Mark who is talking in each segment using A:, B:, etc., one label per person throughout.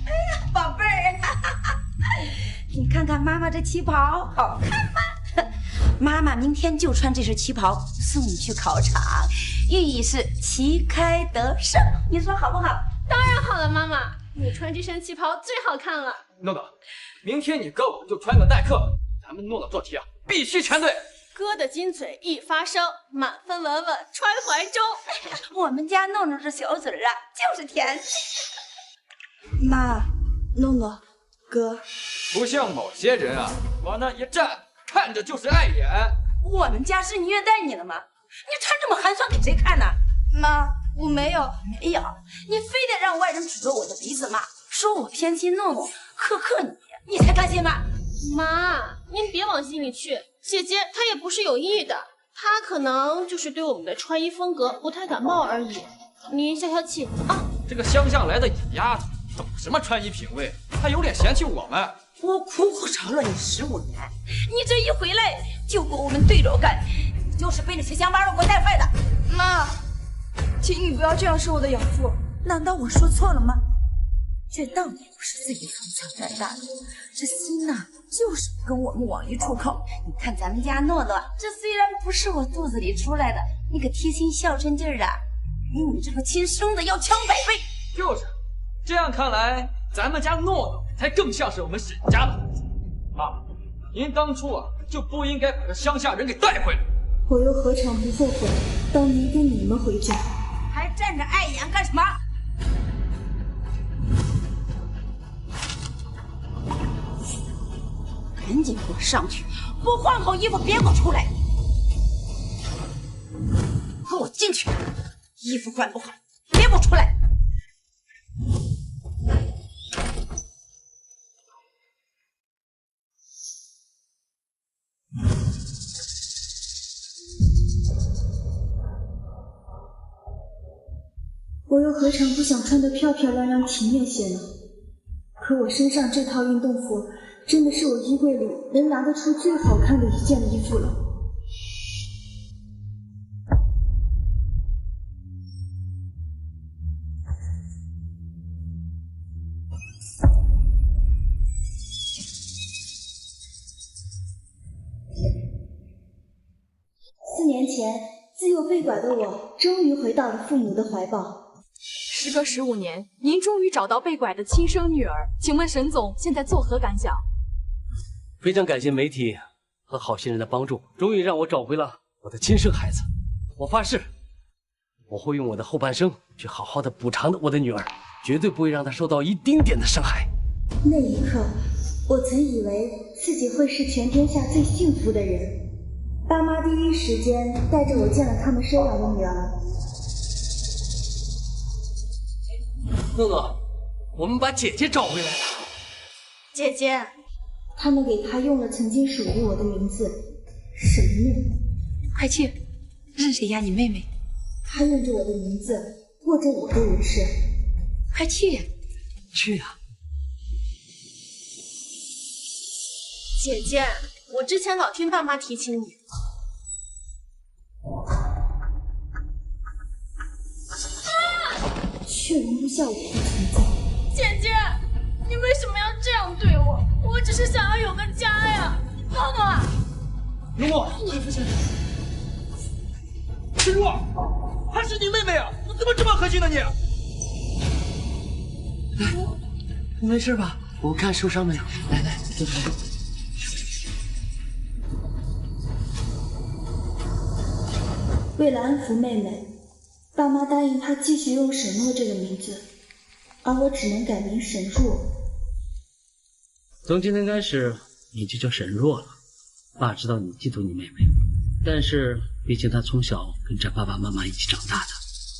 A: 哎呀，宝贝儿，你看看妈妈这旗袍好看吗？妈妈明天就穿这身旗袍送你去考场，寓意是旗开得胜，你说好不好？
B: 当然好了，妈妈，你穿这身旗袍最好看了。
C: 诺诺，明天你哥我就穿个代课，咱们诺诺做题啊，必须全对。
B: 哥的金嘴一发声，满分稳稳揣怀中。
A: 我们家诺诺这小嘴啊，就是甜。妈，诺诺，哥，
C: 不像某些人啊，往那一站，看着就是碍眼。
A: 我们家是虐待你了吗？你穿这么寒酸给谁看呢？妈，我没有，没有，你非得让外人指着我的鼻子骂，说我偏心诺诺，苛刻你，你才甘心吗？
B: 妈，您别往心里去，姐姐她也不是有意的，她可能就是对我们的穿衣风格不太感冒而已。您消消气啊。
C: 这个乡下来的野丫头，懂什么穿衣品味？还有脸嫌弃我们？
A: 我苦苦找了你15年，你这一回来就跟我们对着干，你就是被那些乡巴佬给我带坏的。妈，请你不要这样说我的养父，难道我说错了吗？这当年不是自己从小长大的，这心呐，就是跟我们往一处靠。你看咱们家诺诺，这虽然不是我肚子里出来的，那个贴心孝顺劲儿啊，比你这个亲生的要强100倍。
C: 就是，这样看来，咱们家诺诺才更像是我们沈家的孩子。妈，您当初啊就不应该把这乡下人给带回来。
D: 我又何尝不后悔当年跟你们回家？
A: 还站着碍眼干什么？赶紧给我上去，不换好衣服别给我出来！给我进去，衣服换不好别给我出来！
D: 我又何尝不想穿得漂漂亮亮体面些呢？可我身上这套运动服真的是我衣柜里能拿得出最好看的一件衣服了。4年前，自幼被拐的我，终于回到了父母的怀抱。
E: 时隔15年，您终于找到被拐的亲生女儿，请问沈总现在作何感想？
F: 非常感谢媒体和好心人的帮助，终于让我找回了我的亲生孩子。我发誓，我会用我的后半生去好好的补偿我的女儿，绝对不会让她受到一丁点的伤害。
D: 那一刻，我曾以为自己会是全天下最幸福的人。爸妈第一时间带着我见了他们收养的女儿。
F: 诺诺，我们把姐姐找回来了。
B: 姐姐，
D: 他们给她用了曾经属于我的名字沈月。
A: 快去，这是谁呀？你妹妹？
D: 她用着我的名字过着我的人生。
A: 快去呀！
F: 去呀！
B: 姐姐，我之前老听爸妈提起你。
D: 却容不下我的存在。
B: 姐姐，你为什么要这样对我？我只是想要有个家呀！诺诺，
C: 诺诺，陈若，还是你妹妹啊！你怎么这么狠心呢你？
F: 你没事吧？我看受伤没有？来来，坐坐。
D: 为了安抚妹妹，爸妈答应她继续用沈诺这个名字，而我只能改名沈若。
F: 从今天开始，你就叫沈若了。爸知道你嫉妒你妹妹，但是毕竟她从小跟着爸爸妈妈一起长大的，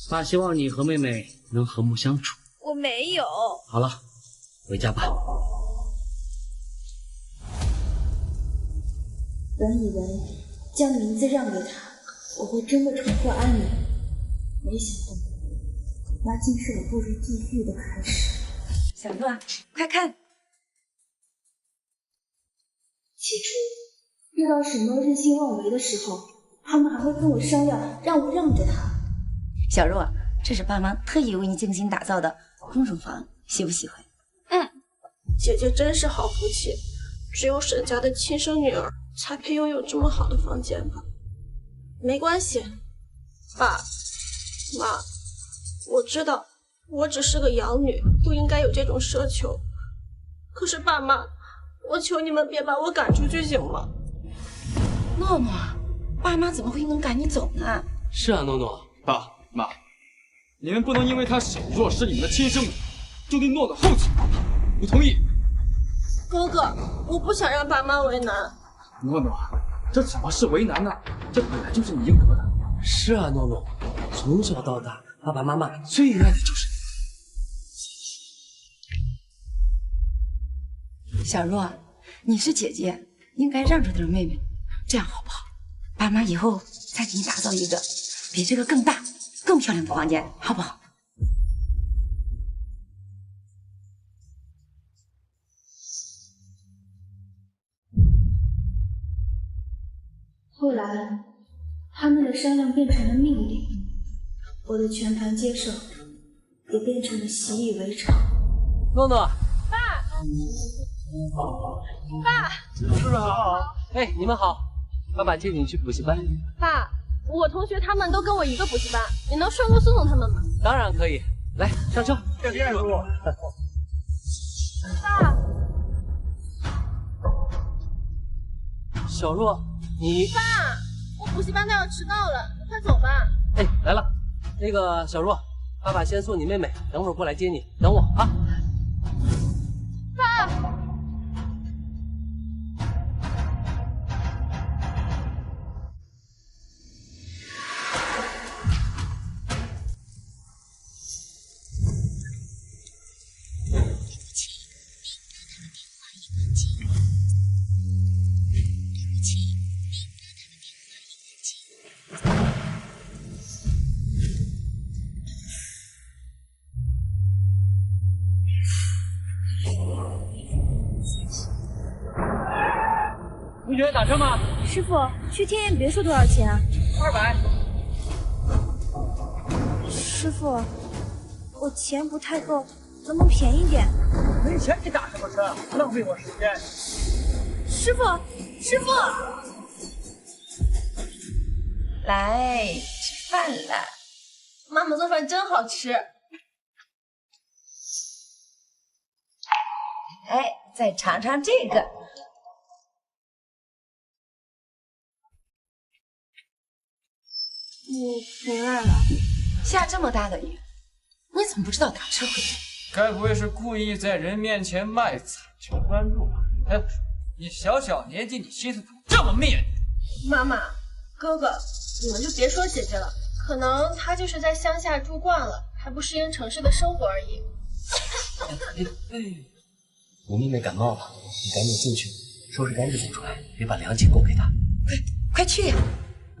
F: 爸希望你和妹妹能和睦相处。
A: 我没有。
F: 好了，回家吧。
D: 本以为将名字让给她，我会真的重获安宁，没想到那竟是我步入地狱的开始。
A: 小诺，快看！
D: 起初遇到沈诺任性妄为的时候，他们还会跟我商量让我让着他，
A: 小若，这是爸妈特意为你精心打造的公主房，喜不喜欢？
B: 姐姐真是好福气，只有沈家的亲生女儿才配拥有这么好的房间吧。没关系，爸妈，我知道我只是个养女，不应该有这种奢求。可是爸妈，我求你们别把我赶出去行吗？
A: 诺诺，爸妈怎么会能赶你走呢？
F: 是啊，诺诺。
C: 爸妈，你们不能因为她沈若是你们的亲生女，就对诺诺厚起来。不同意。
B: 哥哥，我不想让爸妈为难。
C: 诺诺，这怎么是为难呢？这本来就是你应得的。
F: 是啊，诺诺，从小到大，爸爸妈妈最爱的就是
A: 你。小若，你是姐姐，应该让着点妹妹，这样好不好？爸妈以后再给你打造一个比这个更大、更漂亮的房间，好不好？
D: 后来，他们的商量变成了命令，我的全盘接受，也变成了习以为常。
F: 诺诺。
B: 爸，
F: 是不是好？哎，你们好，爸爸接你去补习班。
B: 爸，我同学他们都跟我一个补习班，你能顺路送送他们吗？
F: 当然可以，来上车。
C: 这边叔。
B: 爸，
F: 小若，你
B: 爸，我补习班都要迟到了，快走吧。
F: 哎，来了，那个小若，爸爸先送你妹妹，等会儿过来接你，等我啊。
B: 爸，
F: 同学打车吗？
D: 师傅，去天燕别墅多少钱啊
C: 200。
D: 师傅，我钱不太够，能不能便宜点？
G: 没钱你打什么车？浪费我时间。
D: 师傅，师傅，
A: 来吃饭了，妈妈做饭真好吃。哎，再尝尝这个。
D: 你回来了。
A: 下这么大的雨，你怎么不知道打车回来？
C: 该不会是故意在人面前卖惨求关注吧？哎，你小小年纪，你心思怎么这么灭呢？
B: 妈妈，哥哥，你们就别说姐姐了，可能她就是在乡下住惯了，还不适应城市的生活而已。
F: 我妹妹感冒了，你赶紧进去，收拾干净再出来，别把凉气供给她。
A: 快去呀！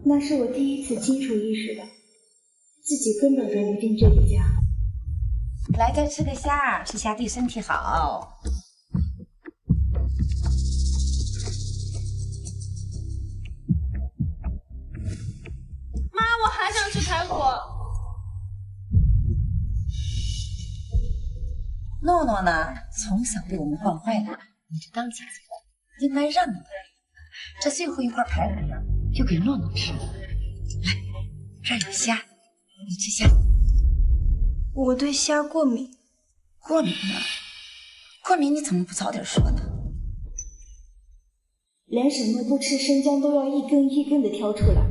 D: 那是我第一次清楚意识到，自己根本融不进这个家。
A: 来这吃个虾，吃虾对身体好。
B: 妈，我还想吃排骨。
A: 诺诺呢，从小被我们惯坏了，你这当姐姐的，应该让你。这最后一块排骨呢，就给诺诺吃。来，这儿有虾，你吃虾。
D: 我对虾过敏。
A: 过敏呢？过敏你怎么不早点说呢？
D: 连沈诺不吃生姜都要一根一根的挑出来，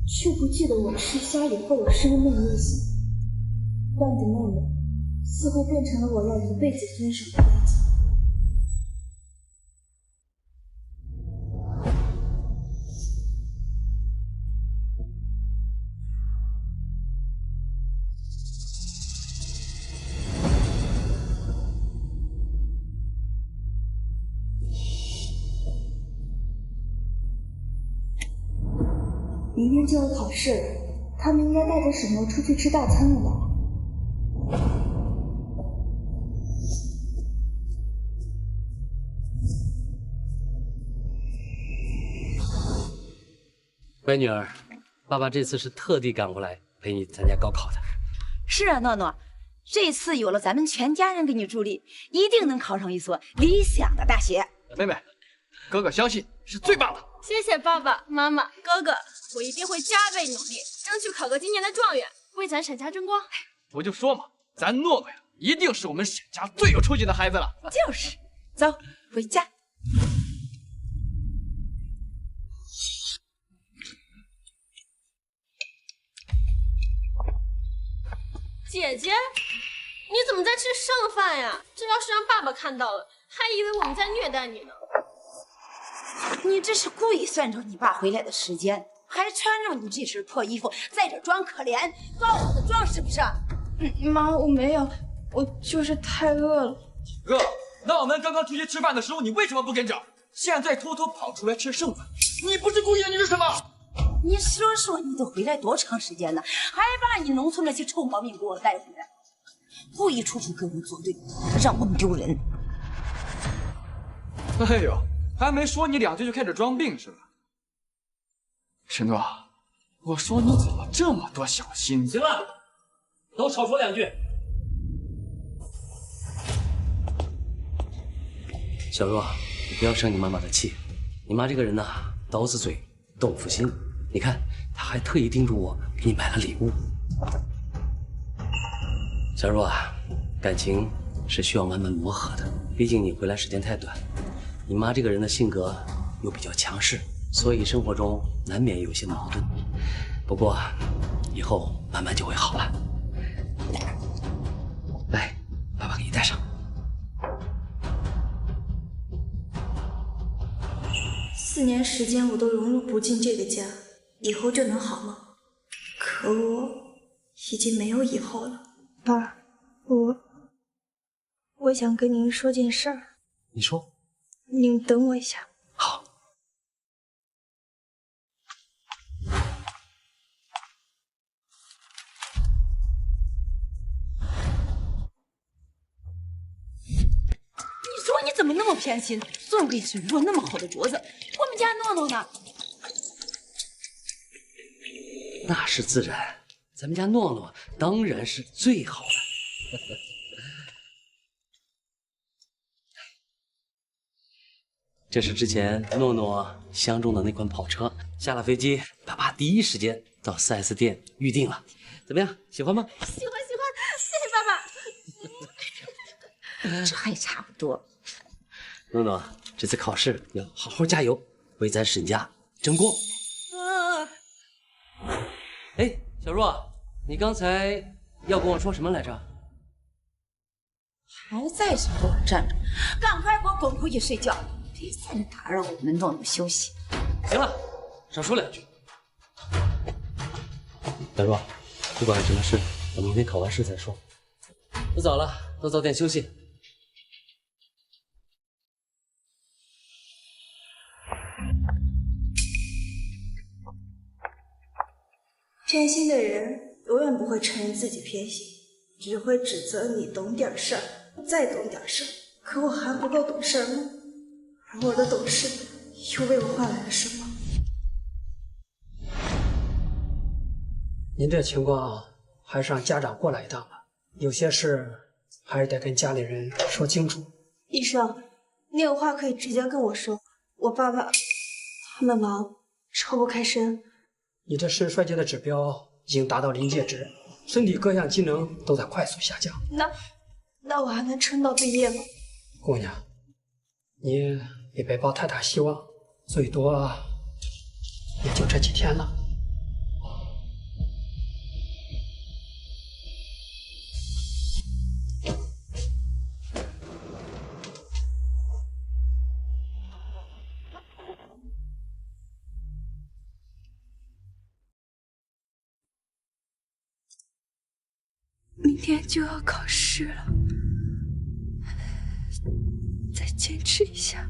D: 却不记得我吃虾以后有生闷恶心。淡的妹妹似乎变成了我要一辈子遵守的规则。明天就要考试了，他们应该带着沈诺出去吃大餐了吧？
F: 乖女儿，爸爸这次是特地赶过来陪你参加高考的。
A: 是啊，诺诺，这次有了咱们全家人给你助力，一定能考上一所理想的大学。
C: 妹妹，哥哥相信是最棒的。
B: 谢谢爸爸妈妈，哥哥，我一定会加倍努力，争取考个今年的状元，为咱沈家争光。
C: 我就说嘛，咱诺诺呀，一定是我们沈家最有出息的孩子了。
A: 就是，走，回家。
B: 姐姐，你怎么在吃剩饭呀？这要是让爸爸看到了，还以为我们在虐待你呢。
A: 你这是故意算准你爸回来的时间，还穿着你这身破衣服在这装可怜，告我的状是不是？
D: 妈，我没有，我就是太饿了。
C: 哥，那我们刚刚出去吃饭的时候，你为什么不跟着？现在偷偷跑出来吃剩饭，你不是故意的，你是什么？
A: 你说你都回来多长时间了，还把你农村那些臭毛病给我带回来，故意处处跟我们作对，让我们丢人。
C: 哎呦，还没说你2句就开始装病是吧？沈诺，我说你怎么这么多小心思？
F: 行了，都少说2句。小若，你不要生你妈妈的气。你妈这个人呐，刀子嘴豆腐心。你看，她还特意叮嘱我给你买了礼物。小若啊，感情是需要慢慢磨合的，毕竟你回来时间太短。你妈这个人的性格又比较强势，所以生活中难免有些矛盾。不过以后慢慢就会好了。来，爸爸给你戴上。
D: 4年时间我都融入不进这个家，以后就能好吗？可我已经没有以后了。爸，我想跟您说件事儿。
F: 你说。
D: 您等我一下。
F: 好。
A: 你说你怎么那么偏心，送给沈若那么好的镯子，我们家诺诺呢？
F: 那是自然，咱们家诺诺当然是最好的。这是之前诺诺相中的那款跑车，下了飞机，爸爸第一时间到4S 店预定了。怎么样，喜欢吗？
B: 喜欢，谢谢爸爸。
A: 这还差不多。
F: 诺诺，这次考试要好好加油，为咱沈家争光。哎，小若，你刚才要跟我说什么来着？
A: 还在这给我站着，赶快给我滚回去睡觉，别在这打扰我们诺诺休息。
F: 行了，少说2句。小若，不管什么事，等明天考完试再说。不早了，都早点休息。
D: 偏心的人永远不会承认自己偏心，只会指责你懂点事儿，再懂点事儿。可我还不够懂事儿吗？而我的懂事又为我换来了什么？
G: 您这情况还是让家长过来一趟吧，有些事还是得跟家里人说清楚。
D: 医生，你有话可以直接跟我说，我爸爸他们忙，抽不开身。
G: 你这肾衰竭的指标已经达到临界值，身体各项机能都在快速下降。
D: 那我还能撑到毕业吗？
G: 姑娘，你也别抱太大希望，最多也就这几天了。
D: 明天就要考试了，再坚持一下，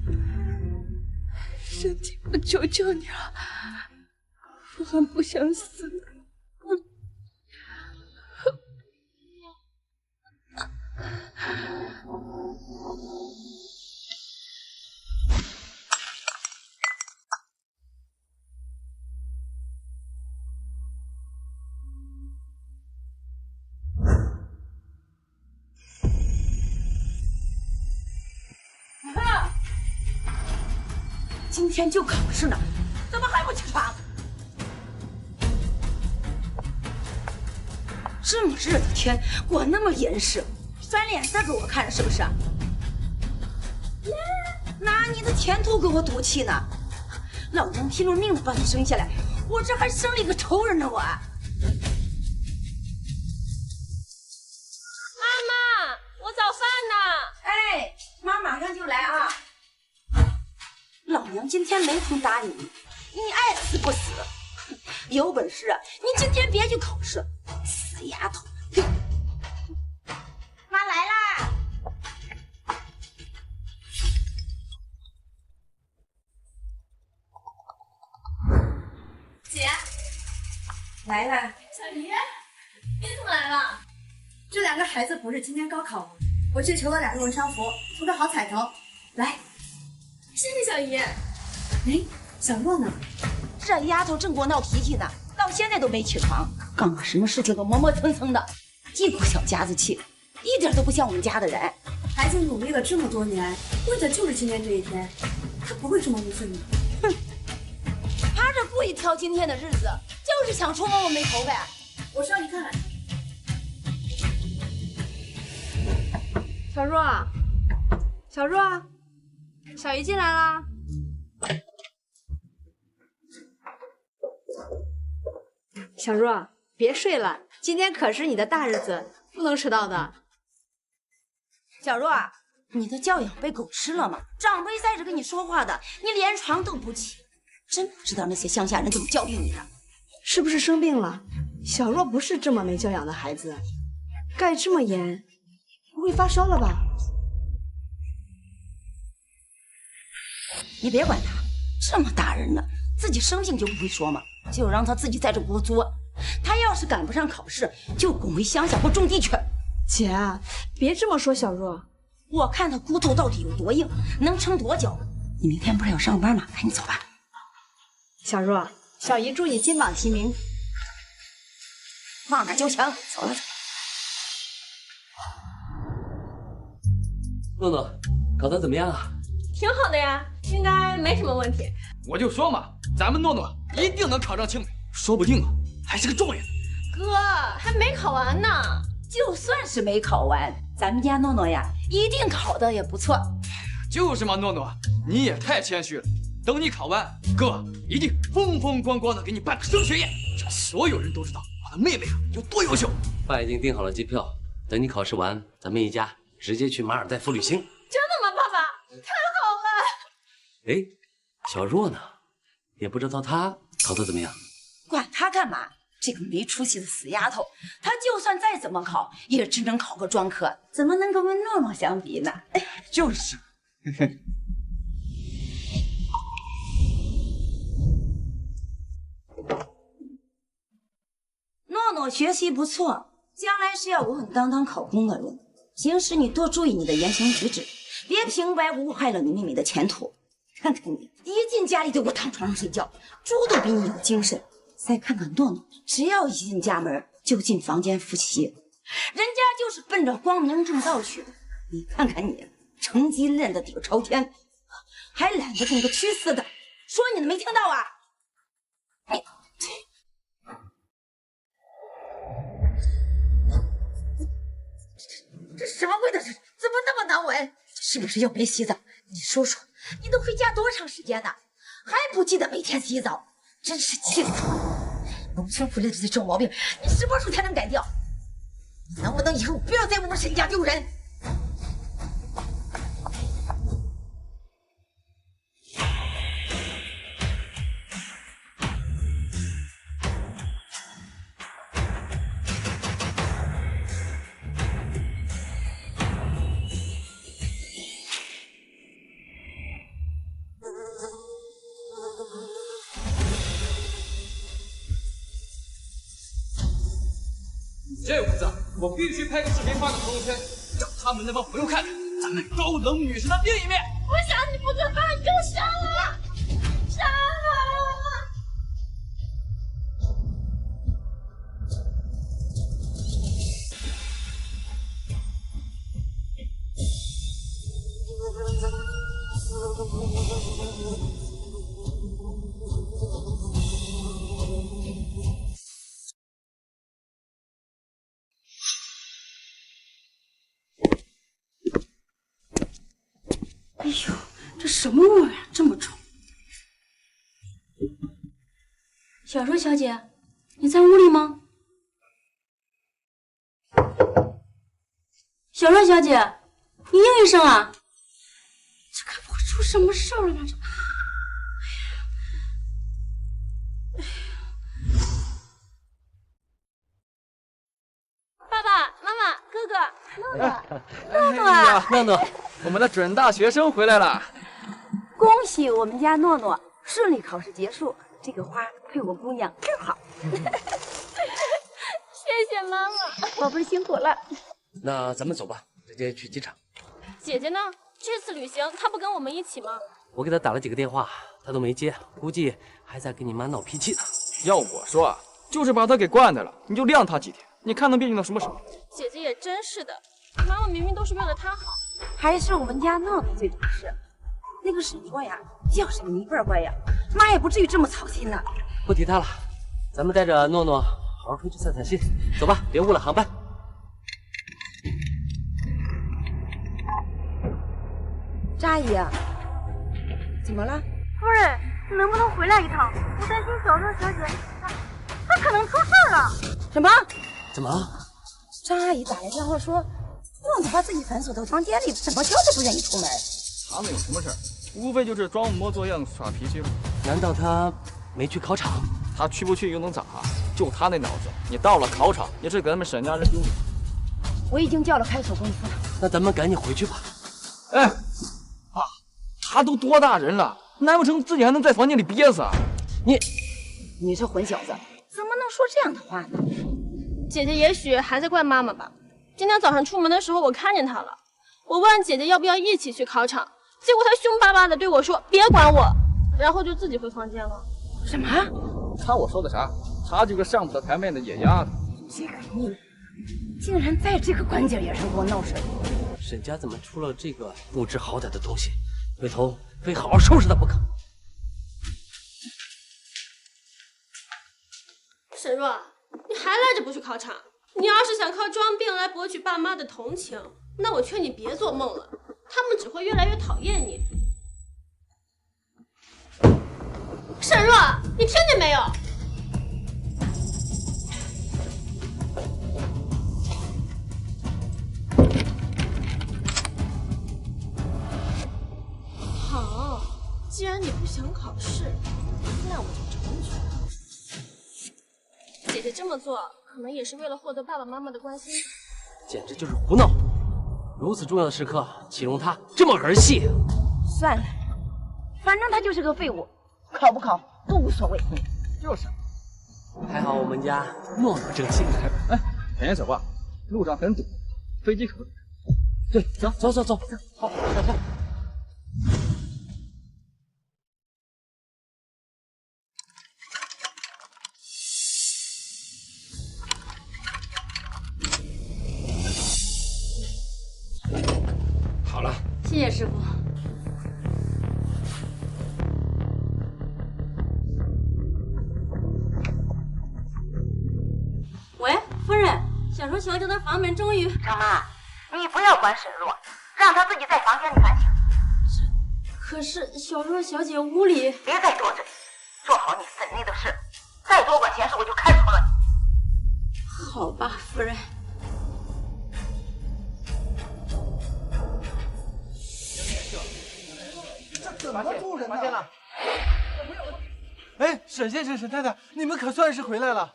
D: 身体，我求求你了，我很不想死。
A: 今天就考试呢，怎么还不起床？这么热的天，我那么严实，甩脸色给我看是不是？拿你的前途给我赌气呢？老娘拼了命把你生下来，我这还生了一个仇人呢我。妈
B: 妈，我早饭呢。
A: 哎，妈马上就来啊！老娘今天没空搭理你，你爱死不死？有本事啊，你今天别去考试，死丫头！妈来啦！
D: 姐，
A: 来了。
D: 小姨，你怎么来了？这2个孩子不是今天高考吗？我去求了2个文商服，图个好彩头。来，谢谢小姨。哎，小若呢？
A: 这丫头正给我闹脾气呢，到现在都没起床，干个什么事情都磨磨蹭蹭的，一股小家子气，一点都不像我们家的人。
D: 孩子努力了这么多年，为的就是今天这一天，他不会这么无视你。
A: 哼，他这故意挑今天的日子，就是想戳摸我眉头呗。
D: 我是让你看看。
E: 小若，小若，小姨进来啦。小若，别睡了，今天可是你的大日子，不能迟到的。
A: 小若，你的教养被狗吃了吗？长辈在这跟你说话的，你连床都不起，真不知道那些乡下人怎么教育你的。
D: 是不是生病了？小若不是这么没教养的孩子，盖这么严，不会发烧了吧？
A: 你别管他，这么大人了，自己生病就不会说吗？就让他自己在这给我作。他要是赶不上考试，就滚回乡下或种地去。
D: 姐，别这么说小若。
A: 我看他骨头到底有多硬，能撑多久。你明天不是要上班吗？赶紧走吧。
D: 小若，小姨祝你金榜题名。
A: 放马就强，走了。
F: 诺诺，考得怎么样啊？
B: 挺好的呀，应该没什么问题。
C: 我就说嘛，咱们诺诺一定能考上清北，说不定啊还是个状元。
B: 哥，还没考完呢。
A: 就算是没考完，咱们家诺诺呀，一定考得也不错。
C: 就是嘛，诺诺，你也太谦虚了。等你考完，哥一定风风光光的给你办个升学宴，让所有人都知道我的妹妹啊有多优秀。
F: 爸已经订好了机票，等你考试完，咱们一家直接去马尔代夫旅行。
B: 真的吗，爸爸？太好了！
F: 哎，小若呢？也不知道她考得怎么样。
A: 管她干嘛？这个没出息的死丫头，她就算再怎么考，也只能考个专科，怎么能跟诺诺相比呢？
C: 就是。
A: 诺诺学习不错，将来是要稳稳当当考公的人。平时你多注意你的言行举止，别平白无故害了你妹妹的前途。看看你，一进家里就给我躺床上睡觉，猪都比你有精神。再看看诺诺，只要一进家门就进房间复习，人家就是奔着光明正道去的。你看看你，成绩练得底儿朝天，还懒得跟个蛆似的。说你的没听到啊？这什么味道？这怎么那么难闻？是不是又没洗澡？你说说，你都回家多长时间了，还不记得每天洗澡？真是气死我了！农村回来的这种毛病，你什么时候才能改掉？你能不能以后不要在我们沈家丢人？
C: 这回子我必须拍个视频发到朋友圈，让他们那帮朋友看看咱们高冷女神的另一面。
B: 我想你不准把你给我杀了！杀了！
A: 哎呦，这什么味儿呀？这么臭！小若小姐，你在屋里吗？小若小姐，你应一声啊！这该不会出什么事儿了吧？这……
B: 爸爸妈妈、哥哥，
C: 诺诺啊，诺诺，我们的准大学生回来了。
A: 恭喜我们家诺诺顺利考试结束，这个花配我姑娘正好。
B: 谢谢妈妈。
A: 宝贝辛苦了。
F: 那咱们走吧，直接去机场。
B: 姐姐呢？这次旅行她不跟我们一起吗？
F: 我给她打了几个电话，她都没接，估计还在跟你妈闹脾气呢。
C: 要我说啊，就是把她给惯的了，你就晾她几天，你看能别扭到什么时候？
B: 姐姐也真是的，妈妈明明都是为了她好。
A: 还是我们家诺诺最懂事。那个沈若呀，叫什么一辈儿乖呀，妈也不至于这么操心呢。
F: 不提她了，咱们带着诺诺好好出去散散心。走吧，别误了航班。
A: 张阿姨，怎么了？
D: 夫人，你能不能回来一趟？我担心小若小姐，她可能出事了。
A: 什么？
F: 怎么了？
A: 张阿姨打来电话说，诺诺把自己反锁到房间里，怎么叫都不愿意出门。
C: 他们有什么事儿？无非就是装模作样耍脾气了。
F: 难道他没去考场？
C: 他去不去又能咋？就他那脑子，你到了考场也是给他们沈家人丢脸。
A: 我已经叫了看守公司了。
F: 那咱们赶紧回去吧。
C: 哎，爸，他都多大人了，难不成自己还能在房间里憋死啊？
A: 你这混小子，怎么能说这样的话呢？
B: 姐姐也许还在怪妈妈吧。今天早上出门的时候，我看见她了。我问姐姐要不要一起去考场，结果她凶巴巴的对我说别管我，然后就自己回房间了。
A: 什么？
C: 看我说的啥？她这个上不得台面的野丫头。
A: 这个你竟然在这个关键点上给我闹事！
F: 沈家怎么出了这个不知好歹的东西？回头非好好收拾他不可。
B: 沈若，你还赖着不去考场？你要是想靠装病来博取爸妈的同情，那我劝你别做梦了，他们只会越来越讨厌你。沈若，你听见没有？好，既然你不想考试，那我就成全了。姐姐这么做，可能也是为了获得爸爸妈妈的关心。
F: 简直就是胡闹！如此重要的时刻，岂容他这么儿戏？
A: 算了，反正他就是个废物，考不考都无所谓。
C: 就是，
F: 还好我们家诺诺争气。
C: 哎，赶紧走吧，路上很堵，飞机可不。
F: 对，走，好，快快。好了，
A: 谢谢师傅。喂，夫人，小若小姐的房门终于……
H: 张妈，你不要管沈若，让她自己在房间里反省。
B: 可是小若小姐屋里……
H: 别再多嘴，做好你分内的事，再多管闲事我就开除了你。
A: 好吧，夫人。
I: 怎么住人呢？发现了！哎，沈先生、沈太太，你们可算是回来了。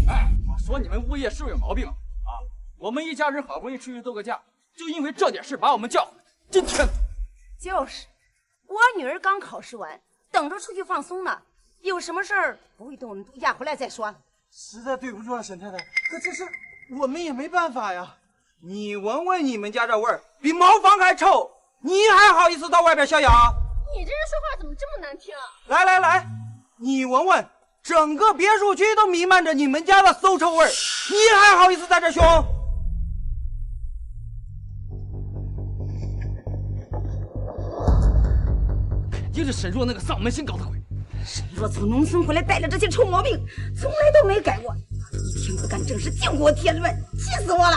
C: 哎，我说你们物业是不是有毛病啊？我们一家人好不容易出去度个假，就因为这点事把我们叫回来。今天
A: 就是，我女儿刚考试完，等着出去放松呢。有什么事儿不会等我们度假回来再说。
I: 实在对不住啊，沈太太，可这事我们也没办法呀。你闻闻你们家这味儿，比茅房还臭。你还好意思到外边逍遥？
B: 你这人说话怎么这么难听啊！
I: 来，你闻闻，整个别墅区都弥漫着你们家的馊臭味儿，你还好意思在这凶？
C: 肯定是沈若那个丧门星搞的鬼。
A: 沈若从农村回来带着这些臭毛病，从来都没改过，一天不干正事净给我添乱，气死我了！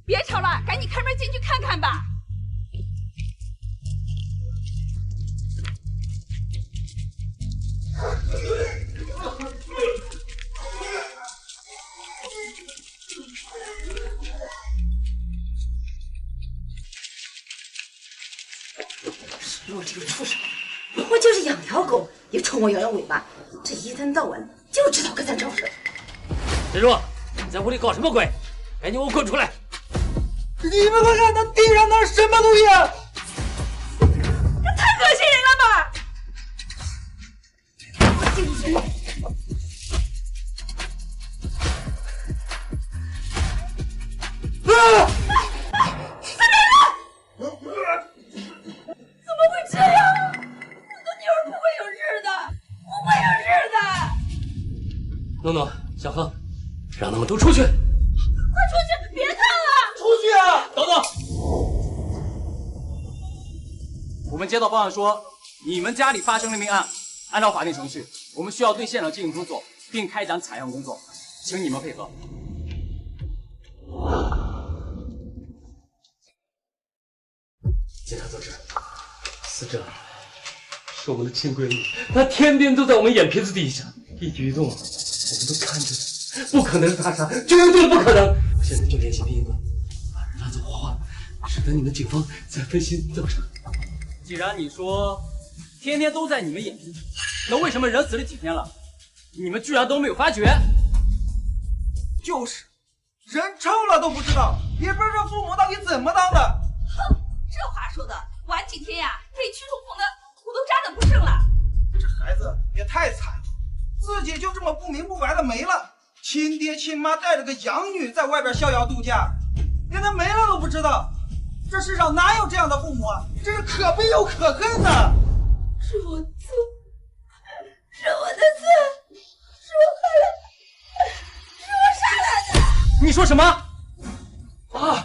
A: 别吵了，赶紧开门进去看看吧。水落这个畜生，我就是养条狗也冲我摇摇尾巴，这一天到晚就知道跟咱找事。
F: 沈若，你在屋里搞什么鬼？赶紧给我滚出来！
I: 你们快看，那地上那是什么东西啊？
A: 这太恶心人了吧！我进去。
I: 啊！
A: 死人了！怎么会这样？我的女儿不会有事的，不会有事的。
F: 诺诺，小亨，让他们都出去！
A: 快出去，别看了！
I: 出去啊！
C: 等等，我们接到报案说你们家里发生了命案，按照法定程序，我们需要对现场进行工作，并开展采样工作，请你们配合。
F: 检查得知，死者是我们的亲闺女，她天天都在我们眼皮子底下，一举一动我们都看着，不可能是他杀，绝对不可能！我现在就联系殡仪馆，把人拉走火化，使得你们警方再分析调查。
C: 既然你说天天都在你们眼皮底下，那为什么人死了几天了，你们居然都没有发觉？
I: 就是，人臭了都不知道，也不知道父母到底怎么当的。
A: 哼，这话说的，晚几天呀，被蛆虫捅的土都渣的不剩了。
I: 这孩子也太惨了，自己就这么不明不白的没了，亲爹亲妈带着个养女在外边逍遥度假，连他没了都不知道。这世上哪有这样的父母啊？真是可悲又可恨呐！
A: 是我的错，是我的错，是我害了，是我杀了他。
C: 你说什么？
F: 啊！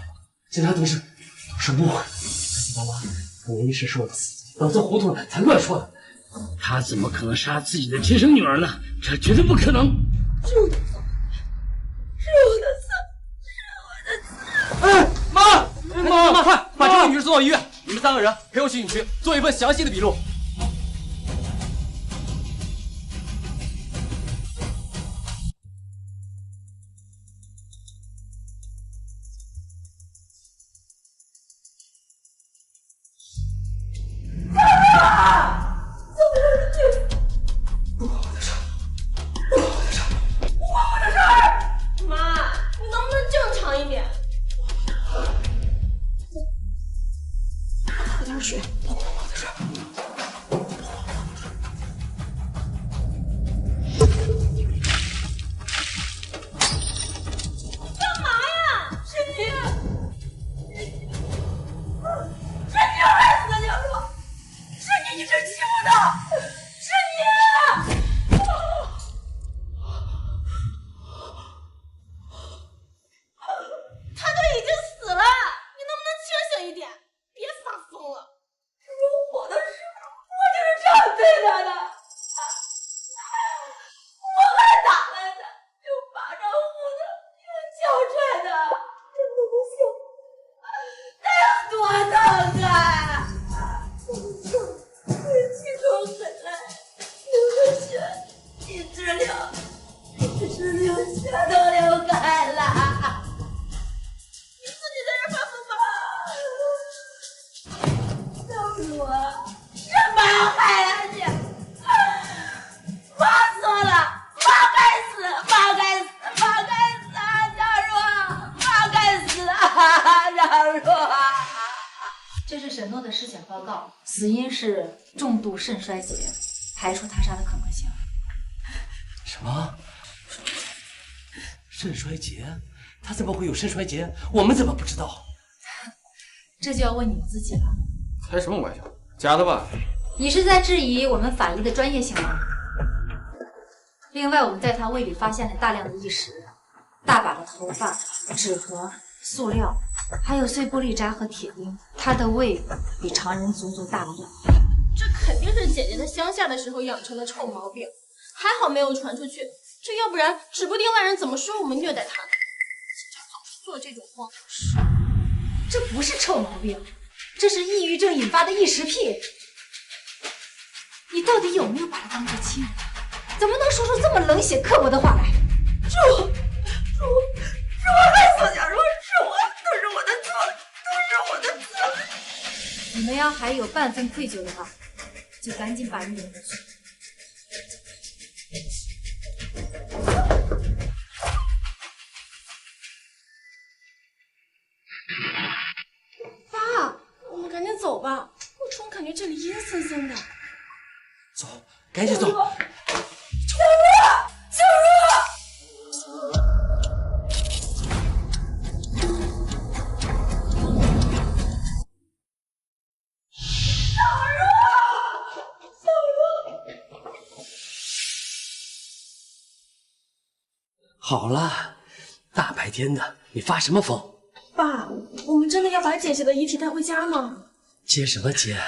F: 检查得知，都是误会。爸爸，可能一时是我的死，脑子糊涂了才乱说的。他怎么可能杀自己的亲生女儿呢？这绝对不可能！
A: 是我的错，是我的错，是我的错。
C: 哎，妈，快把这个女士送到医院！你们3个人陪我去警区做一份详细的笔录。
D: 死因是重度肾衰竭，排除他杀的可能性。
F: 什么？肾衰竭？他怎么会有肾衰竭？我们怎么不知道？
D: 这就要问你们自己了。
C: 开什么玩笑？假的吧？
D: 你是在质疑我们法医的专业性吗？另外，我们在他胃里发现了大量的异食，大把的头发、纸盒、塑料，还有碎玻璃渣和铁钉。他的胃比常人足足大了2倍。
B: 这肯定是姐姐在乡下的时候养成的臭毛病，还好没有传出去。这要不然，指不定外人怎么说我们虐待她呢。姐姐总是做这种荒唐事。
D: 这不是臭毛病，这是抑郁症引发的异食癖。你到底有没有把他当做亲人？
A: 怎么能说出这么冷血刻薄的话来？是我害死小若，都是我的错，都是我的错。你们要还有半分愧疚的话，就赶紧把人领回去。
B: 爸，我们赶紧走吧，我总感觉这里阴森森的。
F: 走，赶紧走。
A: 小若。
F: 好了，大白天的，你发什么疯？
B: 爸，我们真的要把姐姐的遗体带回家吗？
F: 接什么接？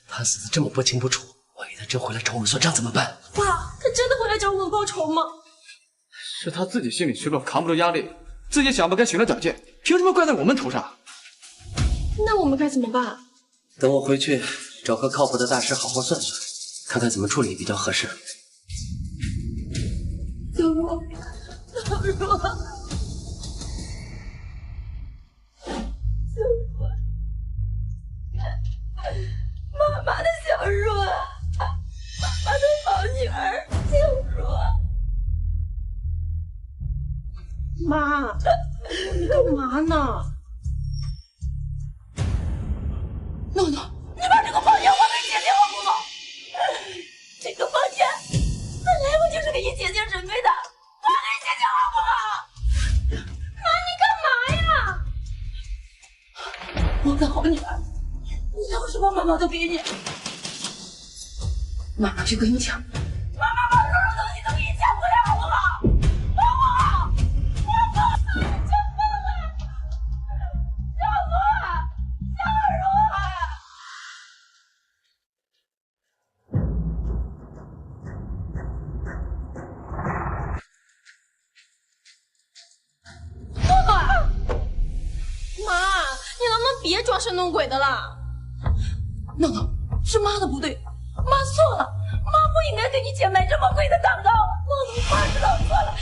F: 他死的这么不清不楚，万一他真回来找我们算账怎么办？
B: 爸，他真的会来找我们报仇吗？
C: 是他自己心理虚弱，扛不住压力，自己想不开寻了短见，凭什么怪在我们头上？
B: 那我们该怎么办？
F: 等我回去找个靠谱的大师好好算算，看看怎么处理比较合适。
A: 小若，小若，妈妈的小若，妈妈的好女儿，小若。
B: 妈，你干嘛呢？
A: 诺诺，你把这个房间还给姐姐好不好？这个房间本来我就是给你姐姐准备的，还给姐姐好不好？妈，你干嘛呀？我的好女儿，你要什么妈妈都给你。妈妈去跟你讲，妈妈把所有东西都给你抢回来，好不好？好不好？小若，小若。
B: 妈，你能不能别装神弄鬼的了？
A: 诺诺，是妈的不对，妈错了，妈不应该给你姐买这么贵的蛋糕。诺诺，妈知道错了。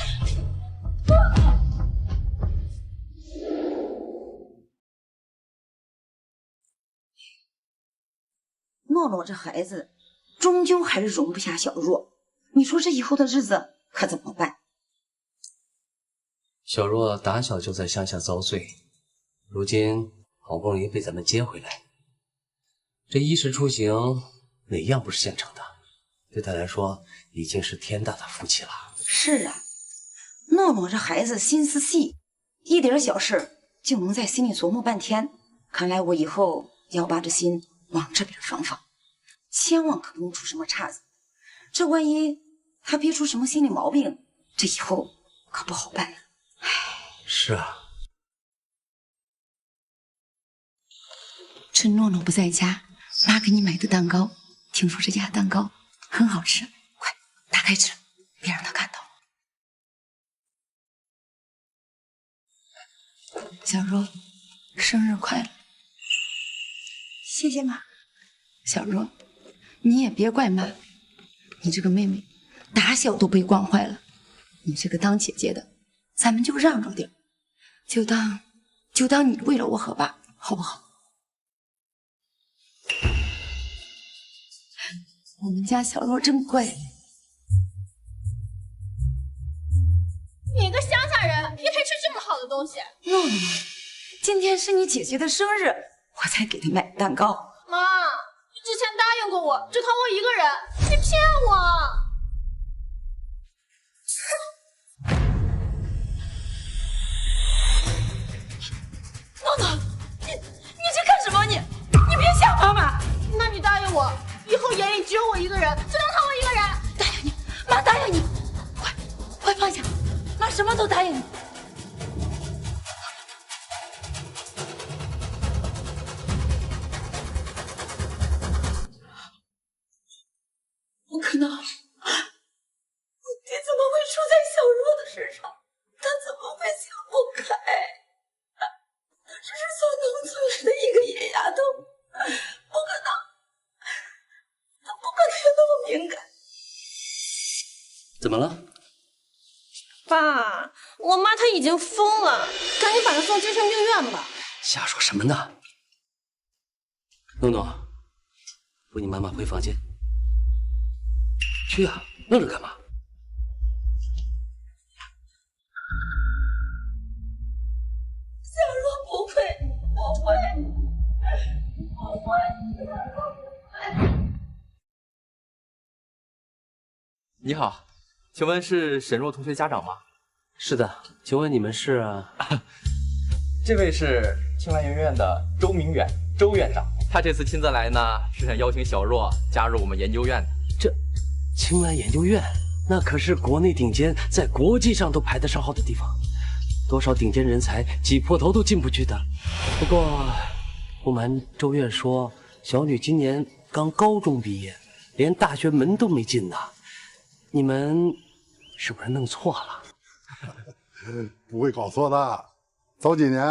A: 诺诺这孩子，终究还是容不下小若。你说这以后的日子可怎么办？
F: 小若打小就在乡下遭罪，如今好不容易被咱们接回来，这衣食住行哪样不是现成的？对他来说已经是天大的福气了。
A: 是啊，诺诺这孩子心思细，一点小事就能在心里琢磨半天。看来我以后要把这心往这边放，千万可不能出什么岔子。这万一他憋出什么心理毛病，这以后可不好办了。唉，
F: 是啊，
A: 趁诺诺不在家，妈给你买的蛋糕，听说这家蛋糕很好吃，快打开吃，别让他看到。小若，生日快乐！谢谢妈。小若，你也别怪妈，你这个妹妹打小都被惯坏了。你这个当姐姐的，咱们就让着点，就当你为了我和爸，好不好？我们家小若真乖。
B: 你个乡下人，也配吃这么好的东西？
A: 诺诺，今天是你姐姐的生日，我才给她买蛋糕。
B: 妈，你之前答应过我，只疼我一个人，你骗我！
A: 诺诺，你去干什么？你别吓妈妈！
B: 那你答应我，以后爷爷只有我一个人，只能疼我一个人。
A: 答应你，妈答应你，快放下，妈什么都答应你。不可能，我爹怎么会出在小若的身上？他怎么会想不开？他只是所农村来的一个野丫头，不可能，他不可能有那么敏感。
F: 怎么了？
B: 爸，我妈她已经疯了，赶紧把她送精神病院吧。
F: 瞎说什么呢？诺诺，扶你妈妈回房间。去呀，愣着干嘛？
A: 小若不会，不会，不会。
J: 你好，请问是沈若同学家长吗？
F: 是的，请问你们是？
J: 这位是青兰研究院的周明远，周院长。他这次亲自来呢，是想邀请小若加入我们研究院的。
F: 这青兰研究院，那可是国内顶尖，在国际上都排得上号的地方，多少顶尖人才挤破头都进不去的。不过，不瞒周院说，小女今年刚高中毕业，连大学门都没进呢。你们是不是弄错了？
K: 不会搞错的。早几年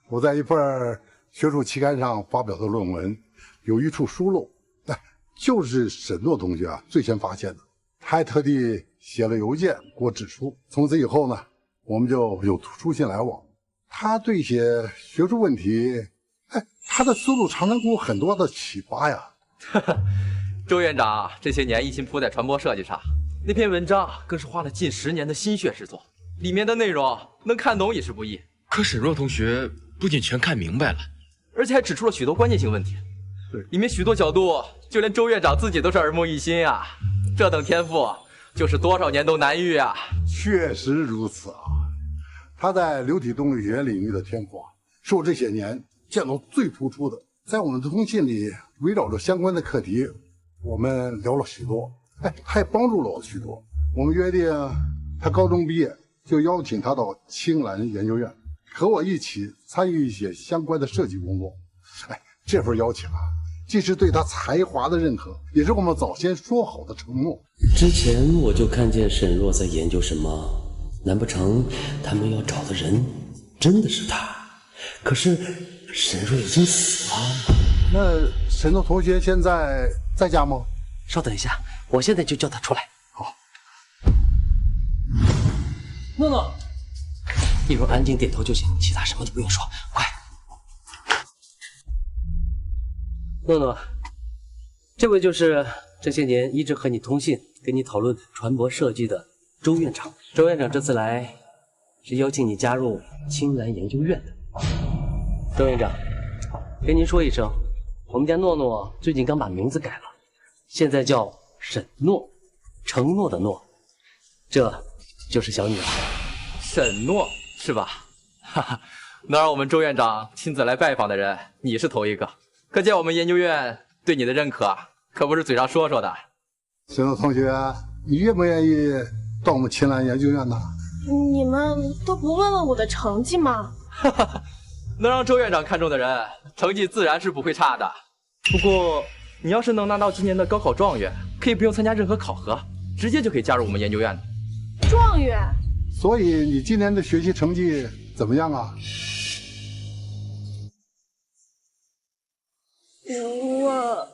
K: 我在一份学术期刊上发表的论文，有一处疏漏，就是沈诺同学最先发现的，他还特地写了邮件给我指出。从此以后呢，我们就有书信来往。他对一些学术问题，他的思路常常给我很多的启发呀。
J: 周院长这些年一心扑在传播设计上，那篇文章更是花了近10年的心血之作，里面的内容能看懂也是不易。
L: 可沈若同学不仅全看明白了，
J: 而且还指出了许多关键性问题，里面许多角度，就连周院长自己都是耳目一新啊！这等天赋，就是多少年都难遇啊！
K: 确实如此啊，他在流体动力学领域的天赋是我这些年见到最突出的。在我们的通信里，围绕着相关的课题，我们聊了许多，他也帮助了我许多。我们约定，他高中毕业就邀请他到青兰研究院，和我一起参与一些相关的设计工作。这份邀请既是对他才华的认可，也是我们早先说好的承诺。
F: 之前我就看见沈若在研究什么，难不成他们要找的人真的是他？可是沈若已经死了。
K: 那沈诺同学现在在家吗？
F: 稍等一下，我现在就叫他出来。
K: 好。
F: 诺诺，一会儿安静点头就行，其他什么都不用说，快。诺诺，这位就是这些年一直和你通信、跟你讨论船舶设计的周院长。周院长这次来是邀请你加入青兰研究院的。周院长，跟您说一声，我们家诺诺最近刚把名字改了，现在叫沈诺，承诺的诺，这就是小女儿
J: 沈诺是吧？哈哈，能让我们周院长亲自来拜访的人，你是头一个。可见我们研究院对你的认可，可不是嘴上说说的。
K: 沈诺同学，你愿不愿意到我们青兰研究院呢？
B: 你们都不问问我的成绩吗？
J: 哈哈，能让周院长看中的人，成绩自然是不会差的。不过，你要是能拿到今年的高考状元，可以不用参加任何考核，直接就可以加入我们研究院的。
B: 状元？
K: 所以你今年的学习成绩怎么样啊？
B: 我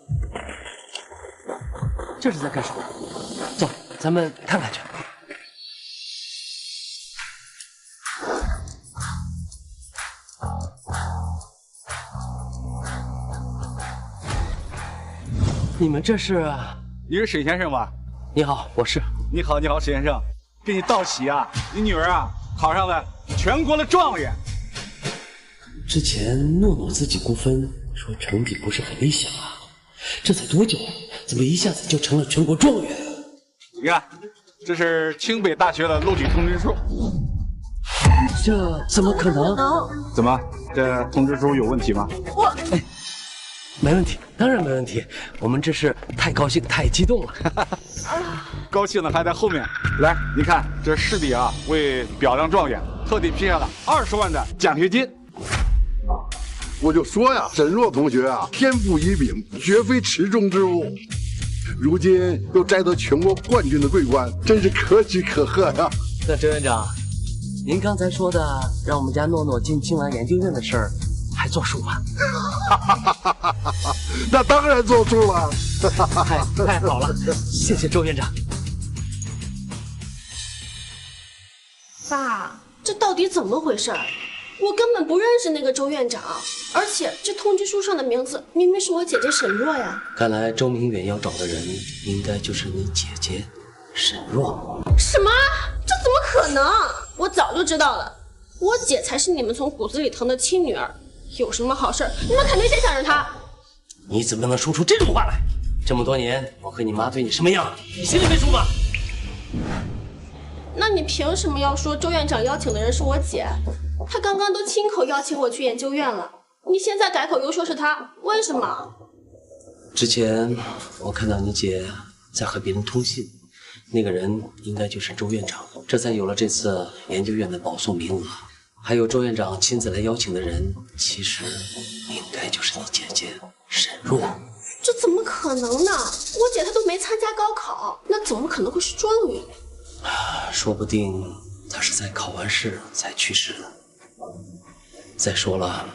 F: 这是在干什么？走，咱们看看去。你们这是？
M: 你是沈先生吧？
F: 你好，我是。
M: 你好，你好，沈先生，给你道喜啊！你女儿考上了全国的状元。
F: 之前诺诺自己估分说成绩不是很理想啊，这才多久啊？怎么一下子就成了全国状元啊？
M: 你看，这是清北大学的录取通知书。
F: 这怎么可能？
M: 怎么，这通知书有问题吗？
F: 没问题，当然没问题。我们这是太高兴、太激动了。
M: 高兴的还在后面。来，你看这市里为表彰状元，特地批下了20万的奖学金。
K: 我就说呀，沈若同学天赋异禀，绝非池中之物。如今又摘得全国冠军的桂冠，真是可喜可贺呀！
F: 那周院长，您刚才说的让我们家诺诺进青兰研究院的事儿，还作数吗？
K: 那当然作数了。
F: 太好了，谢谢周院长。
B: 这到底怎么回事？我根本不认识那个周院长，而且这通知书上的名字明明是我姐姐沈若呀。
F: 看来周明远要找的人应该就是你姐姐沈若。
B: 什么？这怎么可能？我早就知道了，我姐才是你们从骨子里疼的亲女儿，有什么好事你们肯定先想着她。
F: 你怎么能说出这种话来？这么多年，我和你妈对你什么样，你心里没数吗？
B: 那你凭什么要说周院长邀请的人是我姐？他刚刚都亲口邀请我去研究院了，你现在改口又说是他，为什么？
F: 之前我看到你姐在和别人通信，那个人应该就是周院长，这才有了这次研究院的保送名额。还有周院长亲自来邀请的人，其实应该就是你姐姐沈若。
B: 这怎么可能呢？我姐她都没参加高考，那怎么可能会是状元？
F: 说不定她是在考完试才去世的。再说了，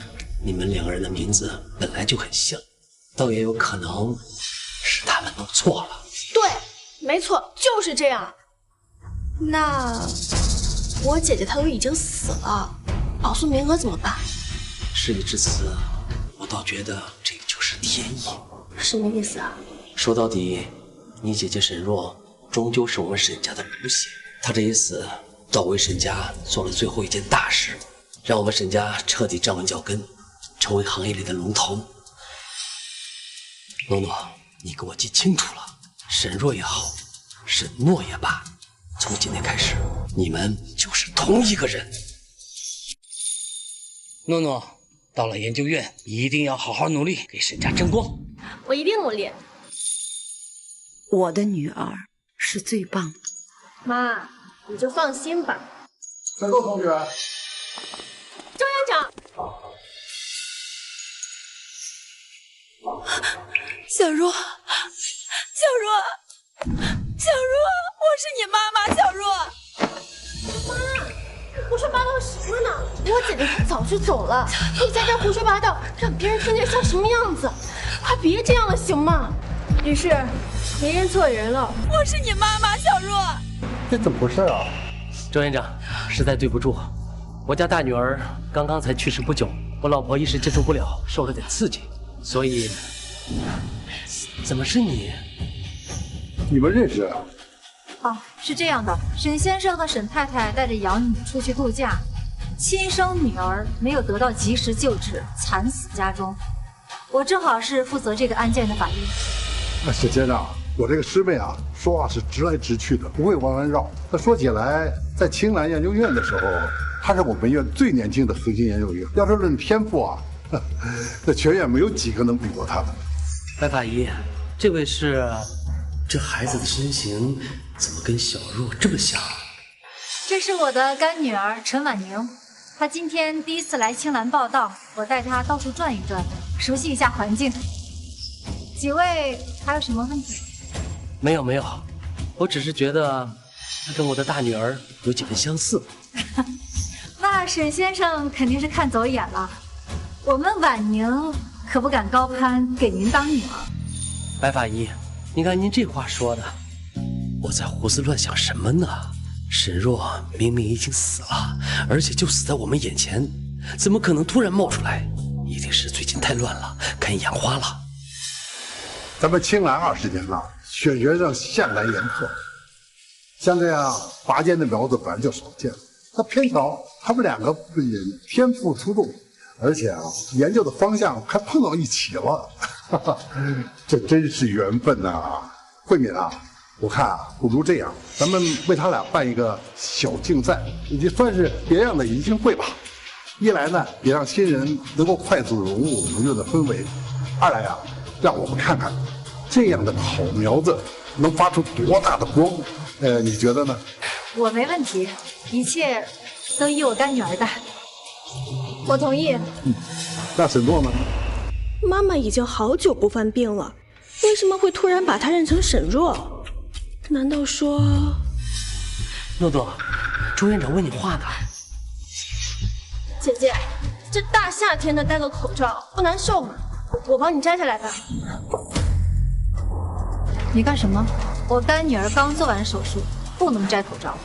F: 你们两个人的名字本来就很像，倒也有可能是他们弄错了。
B: 对，没错，就是这样。那我姐姐她都已经死了，保送名额怎么办？
F: 事已至此，我倒觉得这个就是天意。
B: 什么意思啊？
F: 说到底，你姐姐沈若终究是我们沈家的骨血，她这一死，倒为沈家做了最后一件大事，让我们沈家彻底站稳脚跟，成为行业里的龙头。诺诺，你给我记清楚了，沈若也好，沈诺也罢，从今天开始，你们就是同一个人。诺诺，到了研究院，一定要好好努力，给沈家争光。
B: 我一定努力。
A: 我的女儿是最棒的。
B: 妈，你就放心吧。
K: 沈若同学，
B: 周院长。
A: 小若，小若，小若，我是你妈妈，小若。
B: 妈，胡说八道什么呢？我姐姐她早就走了，你在这胡说八道，让别人听见像什么样子？快别这样了，行吗？
E: 女士，您认错人了，
A: 我是你妈妈，小若。
K: 这怎么回事啊？
F: 周院长，实在对不住，我家大女儿刚刚才去世不久，我老婆一时接受不了，受了点刺激，所以怎么是你？
K: 你们认识？
D: 哦，是这样的，沈先生和沈太太带着养女出去度假，亲生女儿没有得到及时救治，惨死家中。我正好是负责这个案件的法医。
K: 沈先生，我这个师妹啊，说话是直来直去的，不会弯弯绕。那说起来，在青兰研究院的时候，她是我们院最年轻的核心研究员。要说论天赋啊，那全院没有几个能比过她的。
F: 白法医，这位是？这孩子的身形怎么跟小若这么像？
D: 这是我的干女儿陈婉宁，她今天第一次来青兰报道，我带她到处转一转，熟悉一下环境。几位还有什么问题？
F: 没有，我只是觉得她跟我的大女儿有几分相似。
D: 那沈先生肯定是看走眼了，我们婉宁可不敢高攀，给您当女儿。
F: 白法医，你看您这话说的，我在胡思乱想什么呢？沈若明明已经死了，而且就死在我们眼前，怎么可能突然冒出来？一定是最近太乱了，看眼花了。
K: 咱们青兰20年了，选学生向来严苛，像这样拔尖的苗子本来就少见。那偏巧他们两个不仅天赋出众，而且啊，研究的方向还碰到一起了，这真是缘分呐！慧敏啊，我看啊，不如这样，咱们为他俩办一个小竞赛，也算是别样的迎新会吧。一来呢，也让新人能够快速融入研究的氛围；二来啊，让我们看看这样的好苗子能发出多大的光。你觉得呢？
D: 我没问题，一切都依我干女儿的。
B: 我同意。
K: 那沈诺呢？
B: 妈妈已经好久不犯病了，为什么会突然把她认成沈若？难道说……
F: 诺诺，朱院长问你话呢。
B: 姐姐，这大夏天的戴个口罩不难受吗？我帮你摘下来吧。
D: 你干什么？我干女儿刚做完手术，不能摘口罩。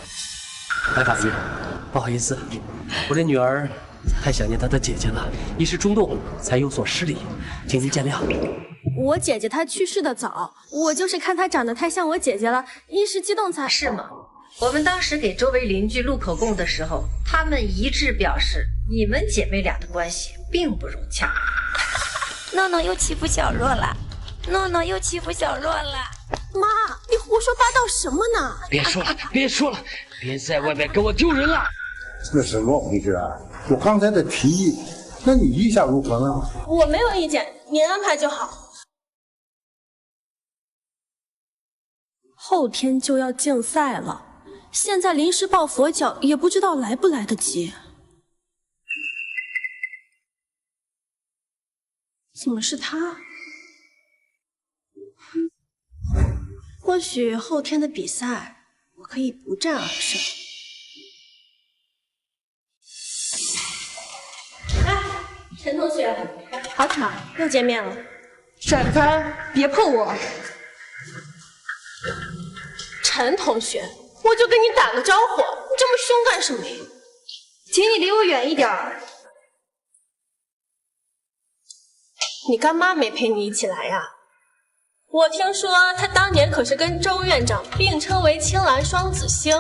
F: 白法医，不好意思，我这女儿太想念她的姐姐了，一时冲动才有所失礼，请您见谅。
B: 我姐姐她去世的早，我就是看她长得太像我姐姐了，一时激动才……
H: 是吗？我们当时给周围邻居录口供的时候，他们一致表示你们姐妹俩的关系并不融洽。
A: 诺诺又欺负小若了，诺诺又欺负小若了。
B: 妈，你胡说八道什么呢？
F: 别说了，别说了，别在外面给我丢人了。
K: 那是罗同志，我刚才的提议，那你意下如何呢？
B: 我没有意见，您安排就好。后天就要竞赛了，现在临时抱佛脚也不知道来不来得及。怎么是他？或许后天的比赛我可以不战而胜。哎，陈同学，好巧，又见面了。
N: 闪开，别碰我！
B: 陈同学，我就跟你打个招呼，你这么凶干什么呀？请你离我远一点儿。你干妈没陪你一起来呀？我听说她当年可是跟周院长并称为青蓝双子星，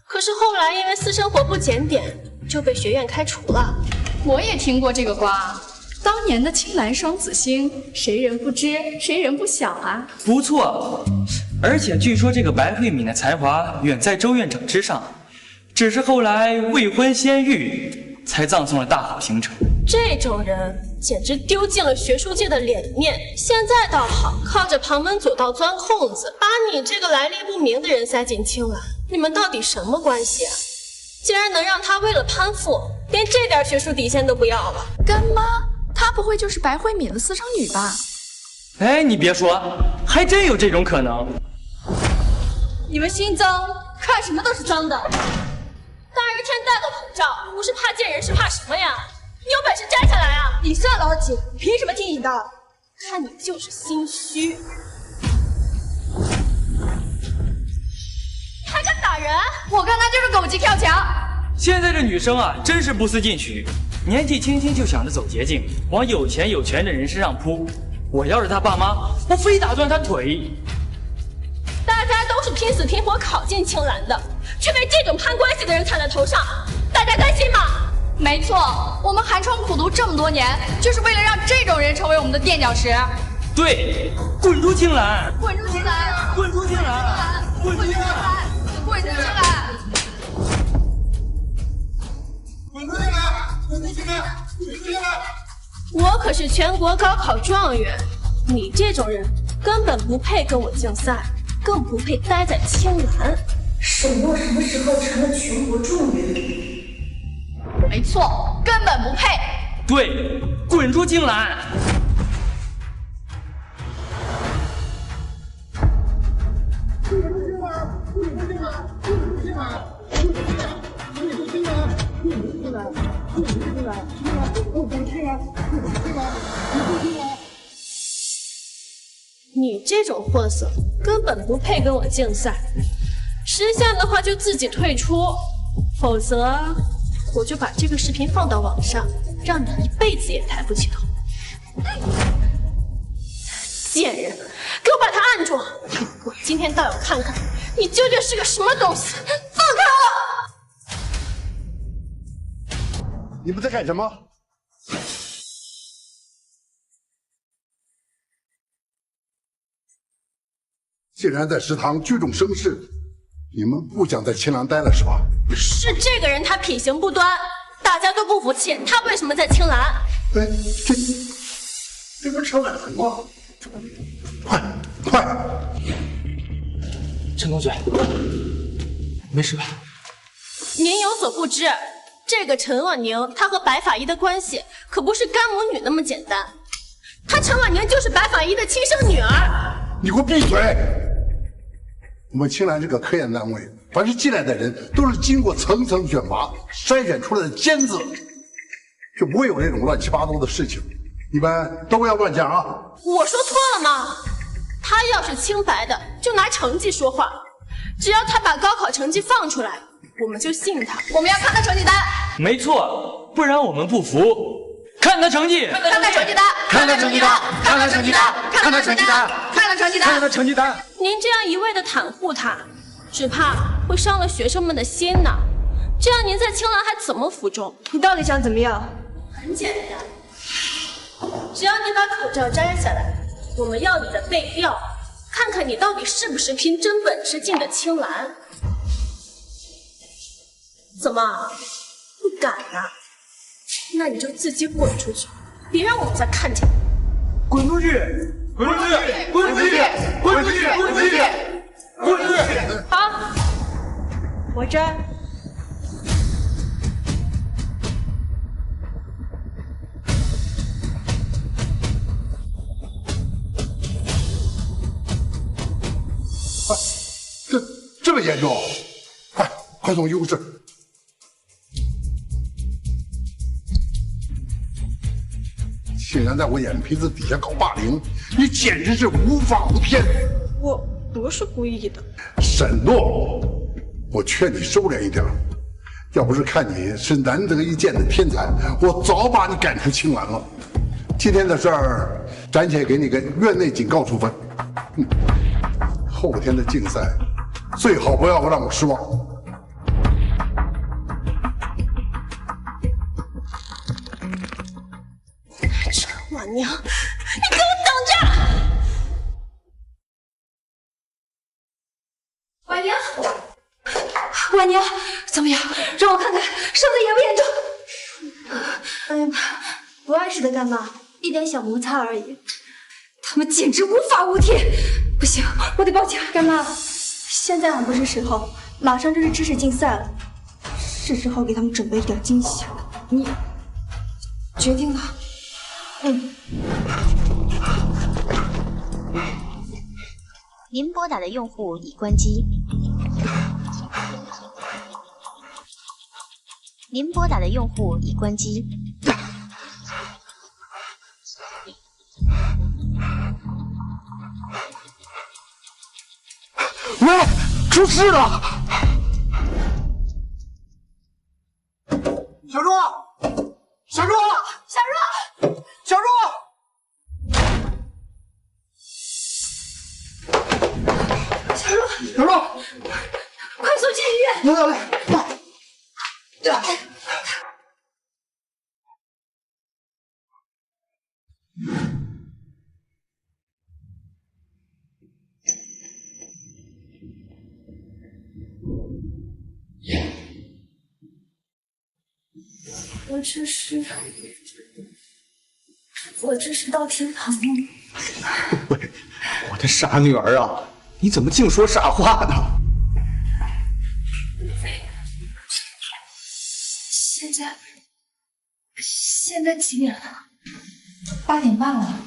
B: 可是后来因为私生活不检点，就被学院开除了。
E: 我也听过这个瓜，当年的青蓝双子星，谁人不知，谁人不晓啊？
C: 不错，而且据说这个白慧敏的才华远在周院长之上，只是后来未婚先育，才葬送了大好前程。
B: 这种人简直丢尽了学术界的脸面，现在倒好，靠着旁门左道钻空子，把你这个来历不明的人塞进青蓝，你们到底什么关系啊？竟然能让他为了攀附，连这点学术底线都不要了。
E: 干妈，她不会就是白慧敏的私生女吧？
C: 哎，你别说，还真有这种可能。
B: 你们心脏看什么都是脏的。大热天戴个口罩，不是怕见人是怕什么呀？你有本事摘下来啊！
N: 你算老几？凭什么听你的？
B: 看你就是心虚。还敢打人？
E: 我看他就是狗急跳墙。
C: 现在这女生啊，真是不思进取，年纪轻轻就想着走捷径，往有钱有权的人身上扑。我要是他爸妈，我非打断他腿。
B: 大家都是拼死拼活考进青蓝的，却被这种攀关系的人踩在头上，大家甘心吗？
E: 没错，我们寒窗苦读这么多年，就是为了让这种人成为我们的垫脚石。
C: 对，滚出青蓝！
E: 滚出青蓝！
C: 滚出青蓝！
E: 滚出青蓝！滚出青蓝！
K: 滚出青蓝！滚出青蓝！滚出青蓝！
B: 我可是全国高考状元，你这种人根本不配跟我竞赛，更不配待在青蓝。
D: 沈诺什么时候成了全国状元？
E: 没错，根本不配。
C: 对，滚出青蓝！
B: 你这种货色根本不配跟我竞赛，识相的话就自己退出，否则我就把这个视频放到网上，让你一辈子也抬不起头。贱人，给我把他按住！我今天倒要看看你究竟是个什么东西！放开我！
K: 你们在干什么？竟然在食堂聚众生事，你们不想在青蓝待了是吧？
B: 是这个人他品行不端，大家都不服气，他为什么在青蓝？
K: 哎，这不是陈婉文吗？快！
C: 陈同学，没事吧？
B: 您有所不知，这个陈婉宁她和白法医的关系可不是干母女那么简单，她陈婉宁就是白法医的亲生女儿。
K: 你给我闭嘴！我们青蓝是个科研单位，凡是进来的人都是经过层层选拔筛选出来的尖子，就不会有这种乱七八糟的事情。你们都不要乱讲啊！
B: 我说错了吗？他要是清白的，就拿成绩说话。只要他把高考成绩放出来，我们就信他。
E: 我们要看他成绩单。
C: 没错，不然我们不服。看他成绩，
E: 看他成绩单，
M: 看他成绩单，看他成绩单，看他成绩单，
E: 看他成绩单，
M: 看他成绩单。
B: 您这样一味的袒护他，只怕会伤了学生们的心呢。这样您在青兰还怎么服众？
N: 你到底想怎么样？
B: 很简单，只要你把口罩摘下来，我们要你的背调，看看你到底是不是凭真本事进的青兰。怎么不敢啊？那你就自己滚出去，别让我们再看见你。
M: 滚出去！滚出去！滚出去！滚出去！滚出去！滚出去！
B: 好，我摘。
K: 这么严重？快送医务室！竟然在我眼皮子底下搞霸凌，你简直是无法无天！
B: 我不是故意的。
K: 沈诺，我劝你收敛一点，要不是看你是难得一见的天才，我早把你赶出青兰了。今天的事儿，暂且给你个院内警告处分。后天的竞赛，最好不要让我失望。
B: 婉宁，你给我等着！
D: 婉宁，婉宁，怎么样？让我看看伤的严不严重？哎呀妈，不碍事的干妈，一点小摩擦而已。他们简直无法无天！不行，我得报警。干妈，现在还不是时候，马上就是知识竞赛了，是时候给他们准备一点惊喜。你决定了？
O: 您拨打的用户已关机。您拨打的用户已关机。
M: 喂，出事了！小若，小若，
D: 小若，
M: 小若！
D: 小若，
M: 小若，
D: 快送进医院！
M: 来，
D: 我这是到天堂了。
M: 喂，我的傻女儿啊，你怎么净说傻话呢？
D: 现在几点了？8点半了。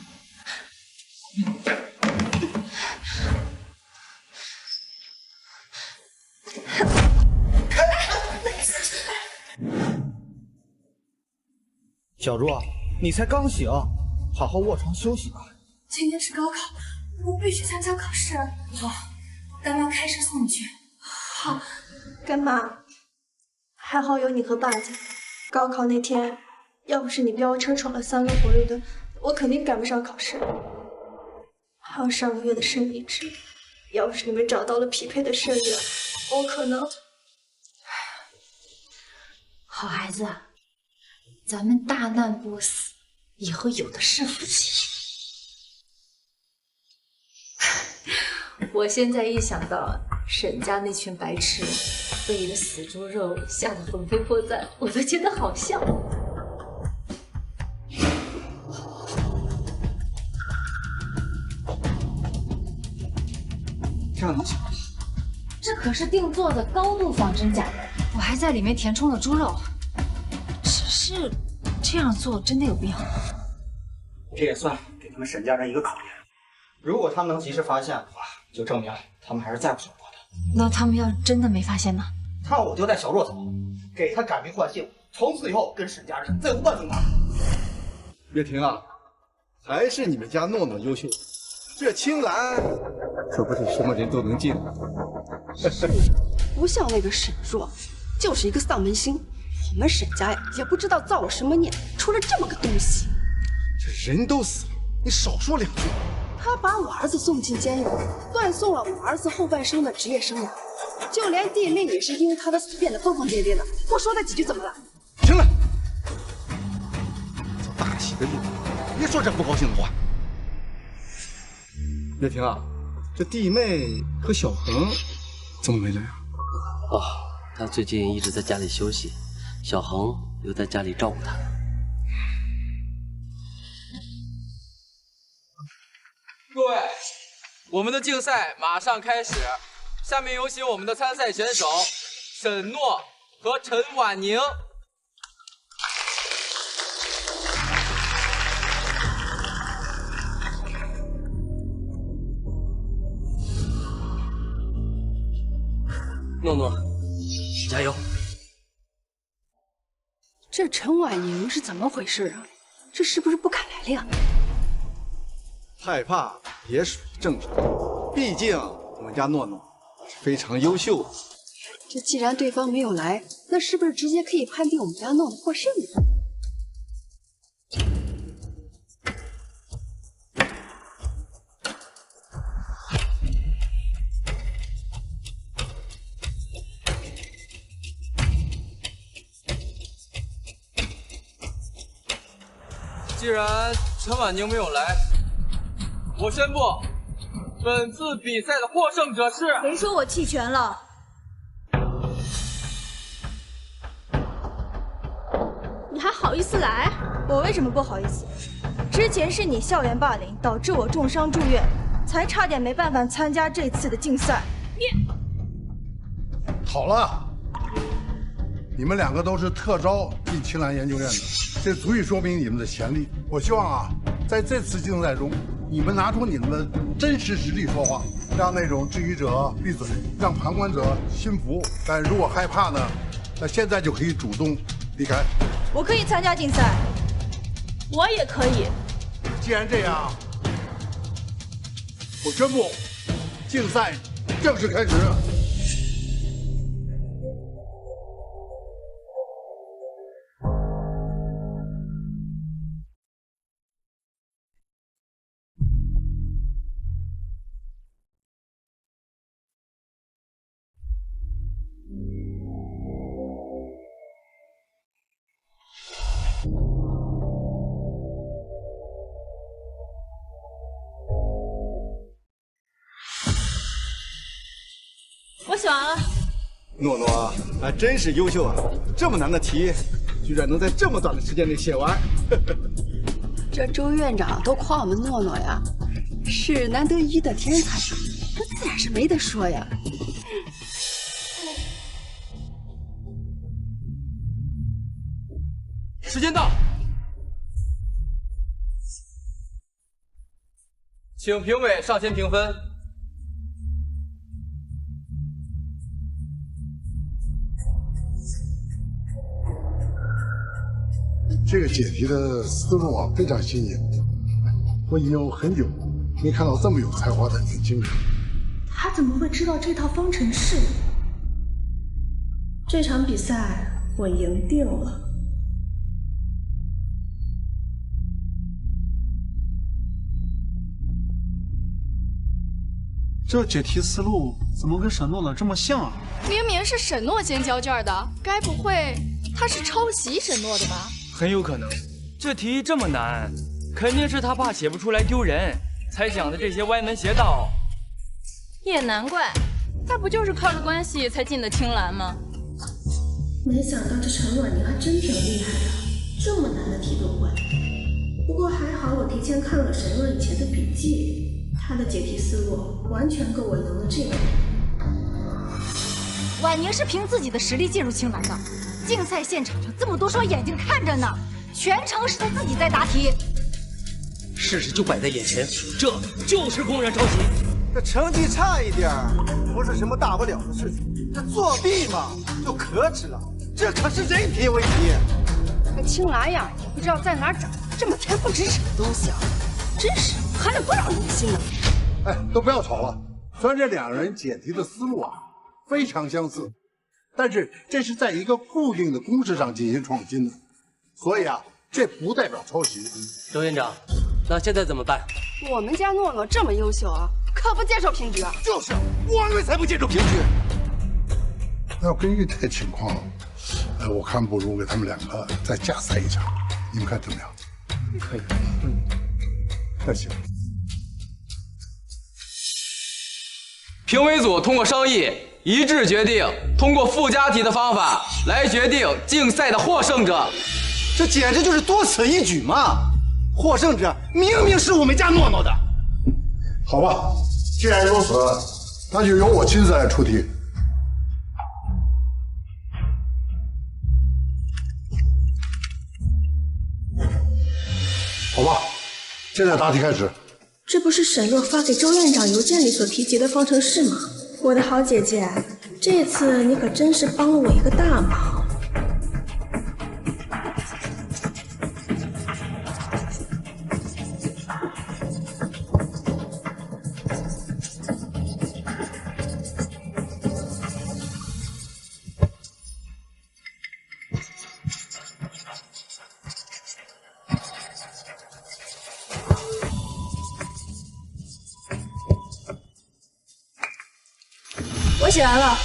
I: 小若，你才刚醒，好好卧床休息吧。
D: 今天是高考，我必须参加考试。好，干妈开车送你去。好，干妈，还好有你和爸在。高考那天，要不是你飙车闯了3轮红绿灯，我肯定赶不上考试。还有上个月的生理值，要不是你们找到了匹配的肾源，我可能……
P: 好孩子，咱们大难不死，以后有的是福气。我现在一想到沈家那群白痴被一个死猪肉吓得魂飞魄散，我都觉得好笑。
I: 这样能行吗？
P: 这可是定做的高度仿真假人，我还在里面填充了猪肉。只是这样做真的有必要吗？
I: 这也算给他们沈家人一个考验。如果他们能及时发现的话，就证明他们还是在乎小若的。
P: 那他们要真的没发现呢？
I: 看我就带小若走，给他改名换姓，从此以后跟沈家人再无半分瓜。
Q: 月婷啊，还是你们家诺诺优秀，这青兰可不是什么人都能进的。
B: 不像那个沈若，就是一个丧门星。我们沈家呀，也不知道造了什么孽，出了这么个东西。
Q: 这人都死了，你少说两句。
B: 他把我儿子送进监狱，断送了我儿子后半生的职业生涯，就连弟妹也是因为他的死变得疯疯癫癫的。我说他几句怎么了？
Q: 停了！做大喜的日子，别说这不高兴的话。月婷啊，这弟妹和小恒怎么没来啊？
F: 哦，他最近一直在家里休息，小恒留在家里照顾他。
J: 各位，我们的竞赛马上开始，下面有请我们的参赛选手沈诺和陈婉宁。
F: 诺诺，加油！
B: 这陈婉宁是怎么回事啊？这是不是不敢来了呀？
Q: 害怕也属正常，毕竟我们家诺诺是非常优秀的。
B: 这既然对方没有来，那是不是直接可以判定我们家诺诺获胜了？
J: 既然陈婉宁没有来，我宣布，本次比赛的获胜者是……
A: 谁说我弃权了？
B: 你还好意思来？
A: 我为什么不好意思？之前是你校园霸凌，导致我重伤住院，才差点没办法参加这次的竞赛。你
K: 好了，你们两个都是特招进青兰研究院的，这足以说明你们的潜力。我希望啊，在这次竞赛中，你们拿出你们的真实实力说话，让那种质疑者闭嘴，让旁观者心服。但如果害怕呢，那现在就可以主动离开。
A: 我可以参加竞赛，
B: 我也可以。
K: 既然这样，我宣布竞赛正式开始。
A: 我写完了。
Q: 诺诺还真是优秀啊！这么难的题，居然能在这么短的时间内写完。
B: 这周院长都夸我们诺诺呀，是难得一遇的天才，那自然是没得说呀。
J: 时间到，请评委上前评分。
K: 这个解题的思路啊，非常新颖。我已经有很久没看到这么有才华的年轻人。
D: 他怎么会知道这套方程式？
B: 这场比赛我赢定了。
I: 这解题思路怎么跟沈诺的这么像啊？
E: 明明是沈诺先交卷的，该不会他是抄袭沈诺的吧？
C: 很有可能，这题这么难，肯定是他怕写不出来丢人，才想的这些歪门邪道。
A: 也难怪，他不就是靠着关系才进的青兰吗？
D: 没想到这陈婉宁还真挺厉害的，这么难的题都会。不过还好我提前看了沈诺以前的笔记，他的解题思路完全够我赢了这个人。
A: 婉宁是凭自己的实力进入青兰的。竞赛现场上这么多双眼睛看着呢，全程是他自己在答题。
F: 事实就摆在眼前，这就是公然抄袭。
Q: 这成绩差一点不是什么大不了的事情，这作弊嘛就可耻了，这可是人品问题。
B: 这青兰呀，也不知道在哪找这么恬不知耻的东西啊，真是寒了多少人的心呢！
K: 哎，都不要吵了。虽然这两人解题的思路啊非常相似，但是这是在一个固定的公式上进行创新的，所以啊，这不代表抄袭。
F: 周院长，那现在怎么办？
N: 我们家诺诺这么优秀啊，可不接受平局啊！
K: 就是，我们才不接受平局。要根据这个情况，我看不如给他们两个再加赛一场，你们看怎么样？
J: 可以。
K: 那行。
J: 评委组通过商议一致决定，通过附加题的方法来决定竞赛的获胜者。
Q: 这简直就是多此一举嘛！获胜者明明是我们家诺诺的。
K: 好吧，既然如此，那就由我亲自来出题。好吧，现在答题开始。
B: 这不是沈若发给周院长邮件里所提及的方程式吗？我的好姐姐，这次你可真是帮了我一个大忙。
N: 我写完了。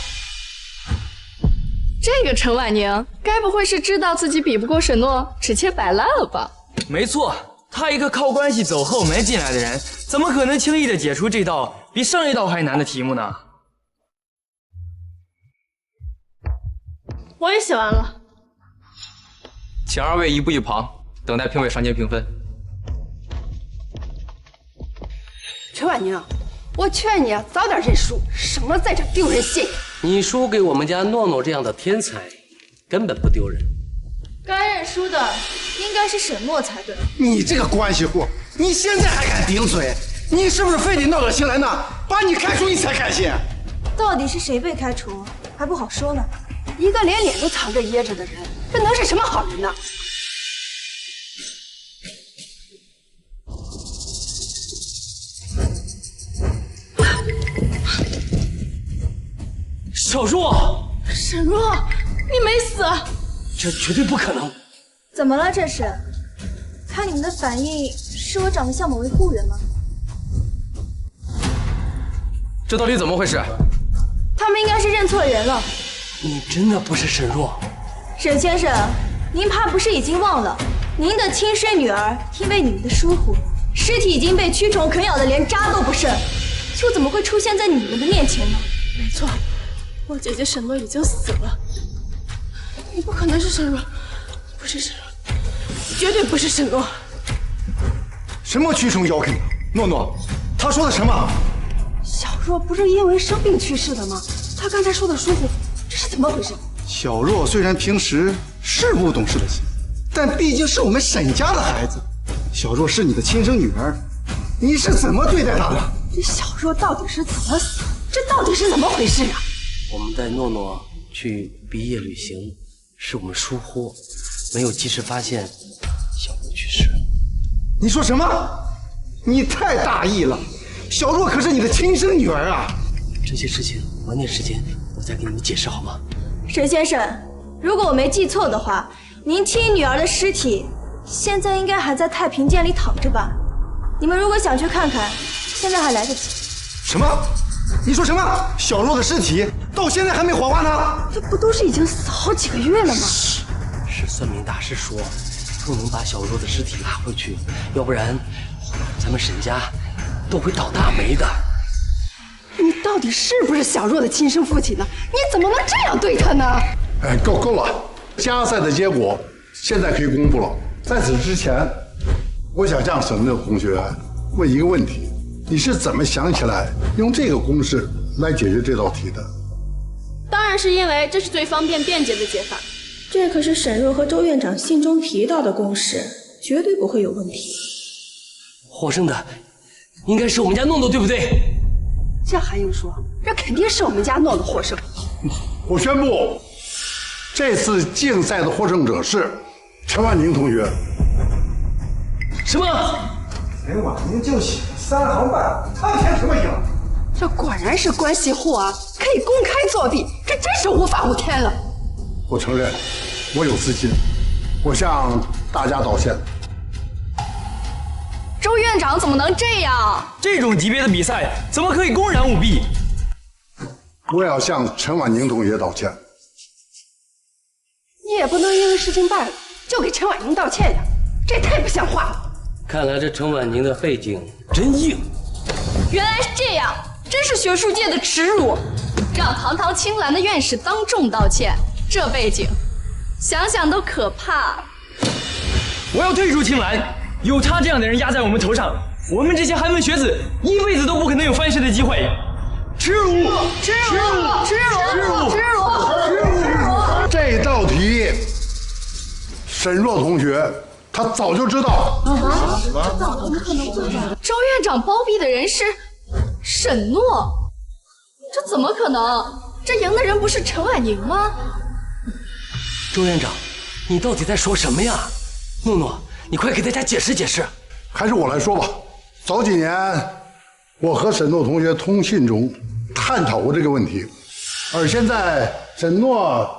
E: 这个陈婉宁，该不会是知道自己比不过沈诺，直接摆烂了吧？
R: 没错，他一个靠关系走后门进来的人，怎么可能轻易的解出这道比上一道还难的题目呢？
N: 我也写完了。
J: 请二位移步一旁，等待评委上前评分。
N: 陈婉宁，我劝你啊，早点认输，省了在这丢人现眼。
F: 你输给我们家诺诺这样的天才，根本不丢人。
N: 该认输的应该是沈诺才对。
Q: 你这个关系户，你现在还敢顶嘴？你是不是非得闹到秦岚那，把你开除你才开心？
N: 到底是谁被开除，还不好说呢。一个连脸都藏着掖着的人，这能是什么好人呢？
F: 小若，
N: 沈若，你没死？
F: 这绝对不可能！
D: 怎么了？这是？看你们的反应，是我长得像某位雇员吗？
J: 这到底怎么回事？
D: 他们应该是认错人了。
F: 你真的不是沈若？
D: 沈先生，您怕不是已经忘了，您的亲生女儿因为你们的疏忽，尸体已经被蛆虫啃咬的连渣都不剩，又怎么会出现在你们的面前呢？
N: 没错。我姐姐沈诺已经死了，你不可能是沈若，不是沈若，绝对不是沈诺。
Q: 什么蛆虫咬啃？诺诺，他说的什么？
N: 小若不是因为生病去世的吗？他刚才说的疏忽，这是怎么回事？
Q: 小若虽然平时是不懂事的些，但毕竟是我们沈家的孩子。小若是你的亲生女儿，你是怎么对待她的？
N: 这小若到底是怎么死？这到底是怎么回事啊？
F: 我们带诺诺去毕业旅行，是我们疏忽，没有及时发现小若去世。
Q: 你说什么？你太大意了！小若可是你的亲生女儿啊！
F: 这些事情晚点时间我再给你们解释好吗？
D: 沈先生，如果我没记错的话，您亲女儿的尸体现在应该还在太平间里躺着吧？你们如果想去看看，现在还来得及。
Q: 什么？你说什么？小若的尸体到现在还没火化呢？
N: 这不都是已经死好几个月了吗？
F: 是算命大师说，不能把小若的尸体拉回去，要不然咱们沈家都会倒大霉的。
N: 你到底是不是小若的亲生父亲呢？你怎么能这样对她呢？
K: 哎，够了！加赛的结果现在可以公布了。在此之前，我想向沈诺同学问一个问题：你是怎么想起来用这个公式来解决这道题的？
N: 当然是因为这是最方便便捷的解法。
B: 这可是沈若和周院长信中提到的公式，绝对不会有问题。
F: 获胜的应该是我们家诺诺，对不对？
N: 这还用说？这肯定是我们家诺诺获胜。
K: 我宣布，这次竞赛的获胜者是陈婉宁同学。
F: 什么？
Q: 陈婉宁就写3行半，他填什么赢？
N: 这果然是关系户啊！可以公开作弊，这真是无法无天了。
K: 我承认，我有私心，我向大家道歉。
E: 周院长怎么能这样？
R: 这种级别的比赛怎么可以公然舞弊？
K: 我也要向陈婉宁同学道歉。
N: 你也不能因为事情败了就给陈婉宁道歉呀，这也太不像话了。
F: 看来这陈婉宁的背景真硬。
E: 原来是这样，真是学术界的耻辱，让堂堂青兰的院士当众道歉，这背景，想想都可怕。
R: 我要退出青兰，有他这样的人压在我们头上，我们这些寒门学子一辈子都不可能有翻身的机会。耻辱！
N: 耻辱！耻辱！耻辱！
K: 这道题，沈若同学他早就知道。
E: 周院长包庇的人是沈诺，这怎么可能？这赢的人不是陈婉宁吗？
F: 周院长，你到底在说什么呀？诺诺，你快给大家解释解释。
K: 还是我来说吧。早几年，我和沈诺同学通信中探讨过这个问题，而现在沈诺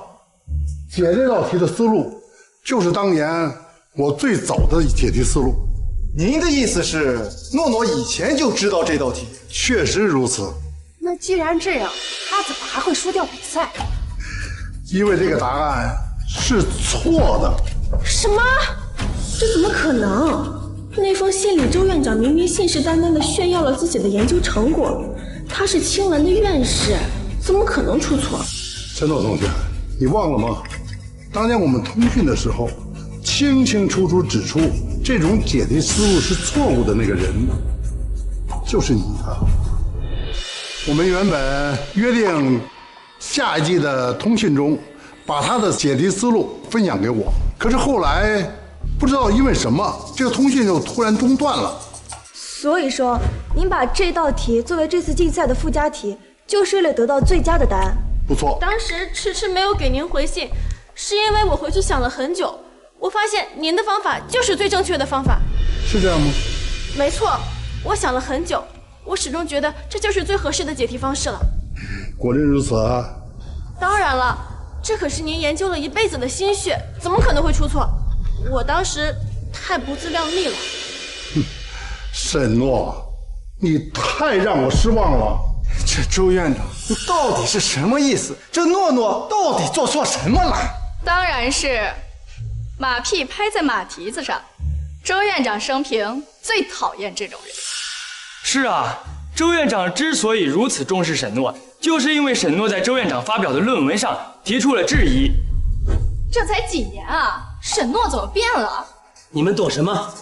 K: 解这道题的思路，就是当年我最早的解题思路。
Q: 您的意思是，诺诺以前就知道这道题？
K: 确实如此。
N: 那既然这样，他怎么还会输掉比赛？
K: 因为这个答案是错的。
B: 什么？这怎么可能？那封信里，周院长明明信誓旦旦地炫耀了自己的研究成果，他是青兰的院士，怎么可能出错？
K: 陈诺同学，你忘了吗？当年我们通讯的时候，清清楚楚指出这种解题思路是错误的那个人，就是你啊！我们原本约定下一季的通信中，把他的解题思路分享给我，可是后来不知道因为什么，这个通信就突然中断了。
D: 所以说，您把这道题作为这次竞赛的附加题，就是为了得到最佳的答案。
K: 不错。
B: 当时迟迟没有给您回信，是因为我回去想了很久，我发现您的方法就是最正确的方法。
K: 是这样吗？
B: 没错，我想了很久，我始终觉得这就是最合适的解题方式了。
K: 果真如此啊！
B: 当然了，这可是您研究了一辈子的心血，怎么可能会出错？我当时太不自量力了。
K: 沈诺，你太让我失望了。
Q: 这周院长，你到底是什么意思？这诺诺到底做错什么了？
E: 当然是马屁拍在马蹄子上。周院长生平最讨厌这种人。
R: 是啊，周院长之所以如此重视沈诺，就是因为沈诺在周院长发表的论文上提出了质疑。
E: 这才几年啊，沈诺怎么变了？
F: 你们懂什么？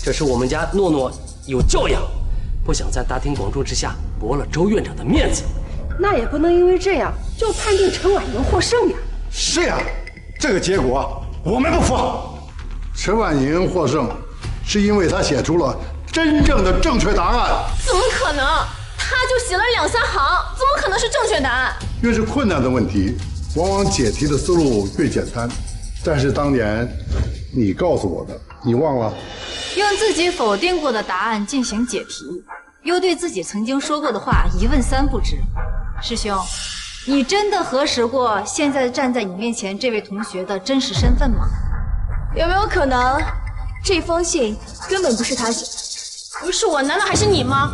F: 这是我们家诺诺有教养，不想在大庭广众之下驳了周院长的面子。
N: 那也不能因为这样就判定陈婉宁获胜呀。
Q: 是呀，这个结果我们不服。
K: 陈婉宁获胜，是因为他写出了真正的正确答案。
B: 怎么可能？他就写了2、3行，怎么可能是正确答案？
K: 越是困难的问题，往往解题的思路越简单。但是当年你告诉我的，你忘了？
H: 用自己否定过的答案进行解题，又对自己曾经说过的话一问三不知。师兄，你真的核实过现在站在你面前这位同学的真实身份吗？
D: 有没有可能，这封信根本不是他写的？
B: 不是我，难道还是你吗？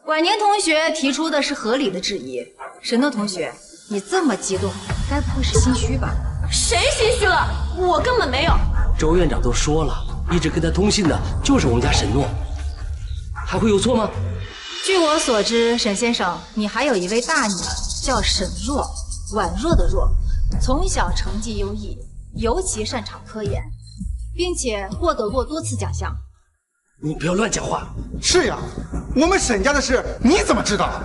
H: 婉宁同学提出的是合理的质疑。沈诺同学，你这么激动，该不会是心虚吧？
B: 谁心虚了？我根本没有。
F: 周院长都说了，一直跟他通信的就是我们家沈诺，还会有错吗？
H: 据我所知，沈先生，你还有一位大女儿叫沈若，婉若的若，从小成绩优异，尤其擅长科研，并且获得过多次奖项。
F: 你不要乱讲话。
Q: 是呀，我们沈家的事你怎么知道？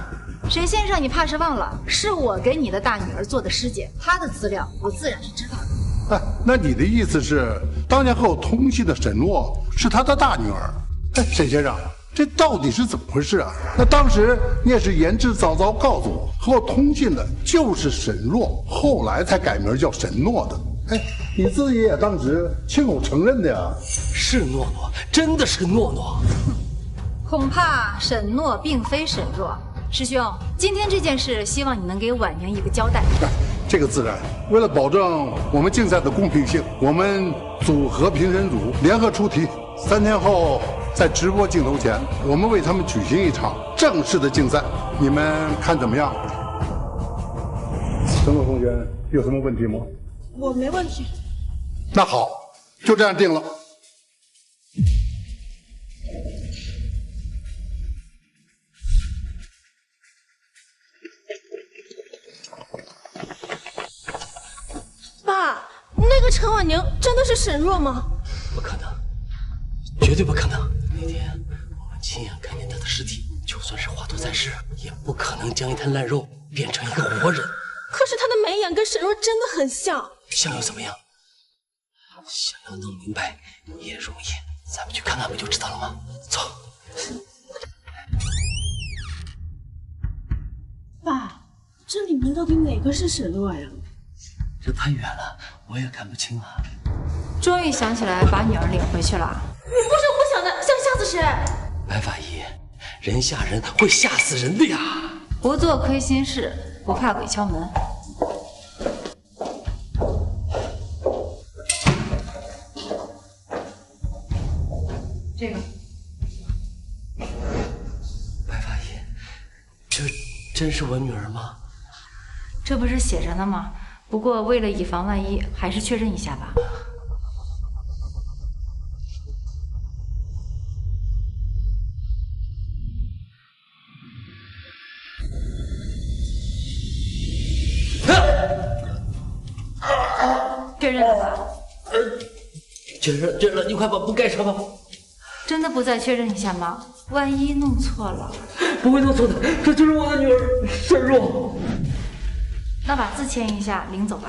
H: 沈先生，你怕是忘了，是我给你的大女儿做的师姐，她的资料我自然是知道的。
K: 那你的意思是，当年和我通信的沈诺是他的大女儿？沈先生，这到底是怎么回事啊？那当时你也是言之凿凿告诉我，和我通信的就是沈若，后来才改名叫沈诺的。你自己也当时亲口承认的呀。
F: 是诺诺，真的是个诺诺。
H: 恐怕沈诺并非沈若，师兄，今天这件事，希望你能给婉宁一个交代。
K: 这个自然。为了保证我们竞赛的公平性，我们组合评审组联合出题，3天后在直播镜头前，我们为他们举行一场正式的竞赛，你们看怎么样？陈果同学有什么问题吗？
B: 我没问题。
K: 那好，就这样定了。
B: 爸，那个陈婉宁真的是沈若吗？
F: 不可能，绝对不可能。那天我们亲眼看见他的尸体，就算是华佗在世，也不可能将一滩烂肉变成一个活人。
B: 可是他的眉眼跟沈若真的很像。
F: 像又怎么样？想要弄明白也容易，咱们去看看不就知道了吗？走。
B: 爸，这里面到底哪个是沈若呀？
F: 这太远了，我也看不清啊。
H: 终于想起来把女儿领回去了。
B: 不是我想的，想吓死谁？
F: 白法医，人吓人会吓死人的呀！
H: 不做亏心事，不怕鬼敲门。这个，
F: 白法医，这真是我女儿吗？
H: 这不是写着呢吗？不过为了以防万一，还是确认一下吧。确认了吧？
F: 确认了，你快把布盖上吧。
H: 真的不再确认一下吗？万一弄错了。
F: 不会弄错的，这就是我的女儿沈若。
H: 那把字签一下，领走吧。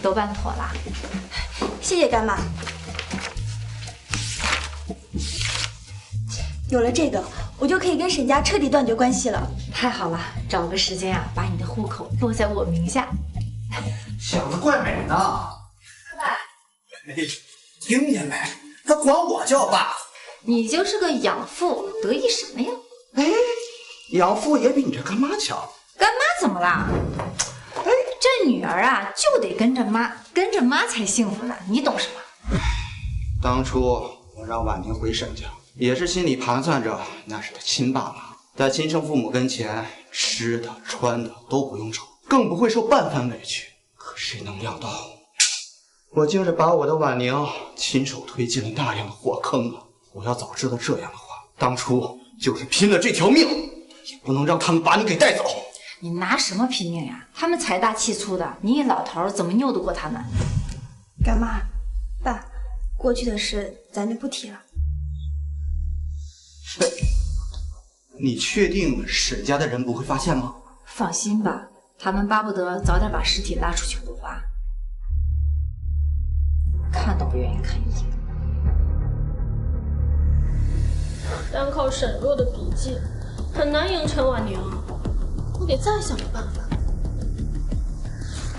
H: 都办妥了，
A: 谢谢干妈。有了这个，我就可以跟沈家彻底断绝关系了。
H: 太好了，找个时间啊，把你的户口落在我名下。
Q: 小子怪美呢。
A: 爸，
Q: 听见没？他管我叫爸。
H: 你就是个养父，得意什么呀？
Q: 哎，养父也比你这干妈强。
H: 干妈怎么啦？哎，这女儿啊，就得跟着妈，跟着妈才幸福呢。你懂什么？
Q: 当初我让婉宁回沈家，也是心里盘算着那是他亲爸爸，在亲生父母跟前，吃的穿的都不用愁，更不会受半分委屈。可谁能料到，我竟是把我的婉宁亲手推进了那样的火坑啊！我要早知道这样的话，当初就是拼了这条命，也不能让他们把你给带走。
H: 你拿什么拼命呀？他们财大气粗的，你一老头怎么拗得过他们？
A: 干妈，爸，过去的事咱就不提了。
Q: 你确定沈家的人不会发现吗？
H: 放心吧，他们巴不得早点把尸体拉出去火化，看都不愿意看一眼。
B: 单靠沈若的笔记很难赢陈婉宁，我得再想个办法。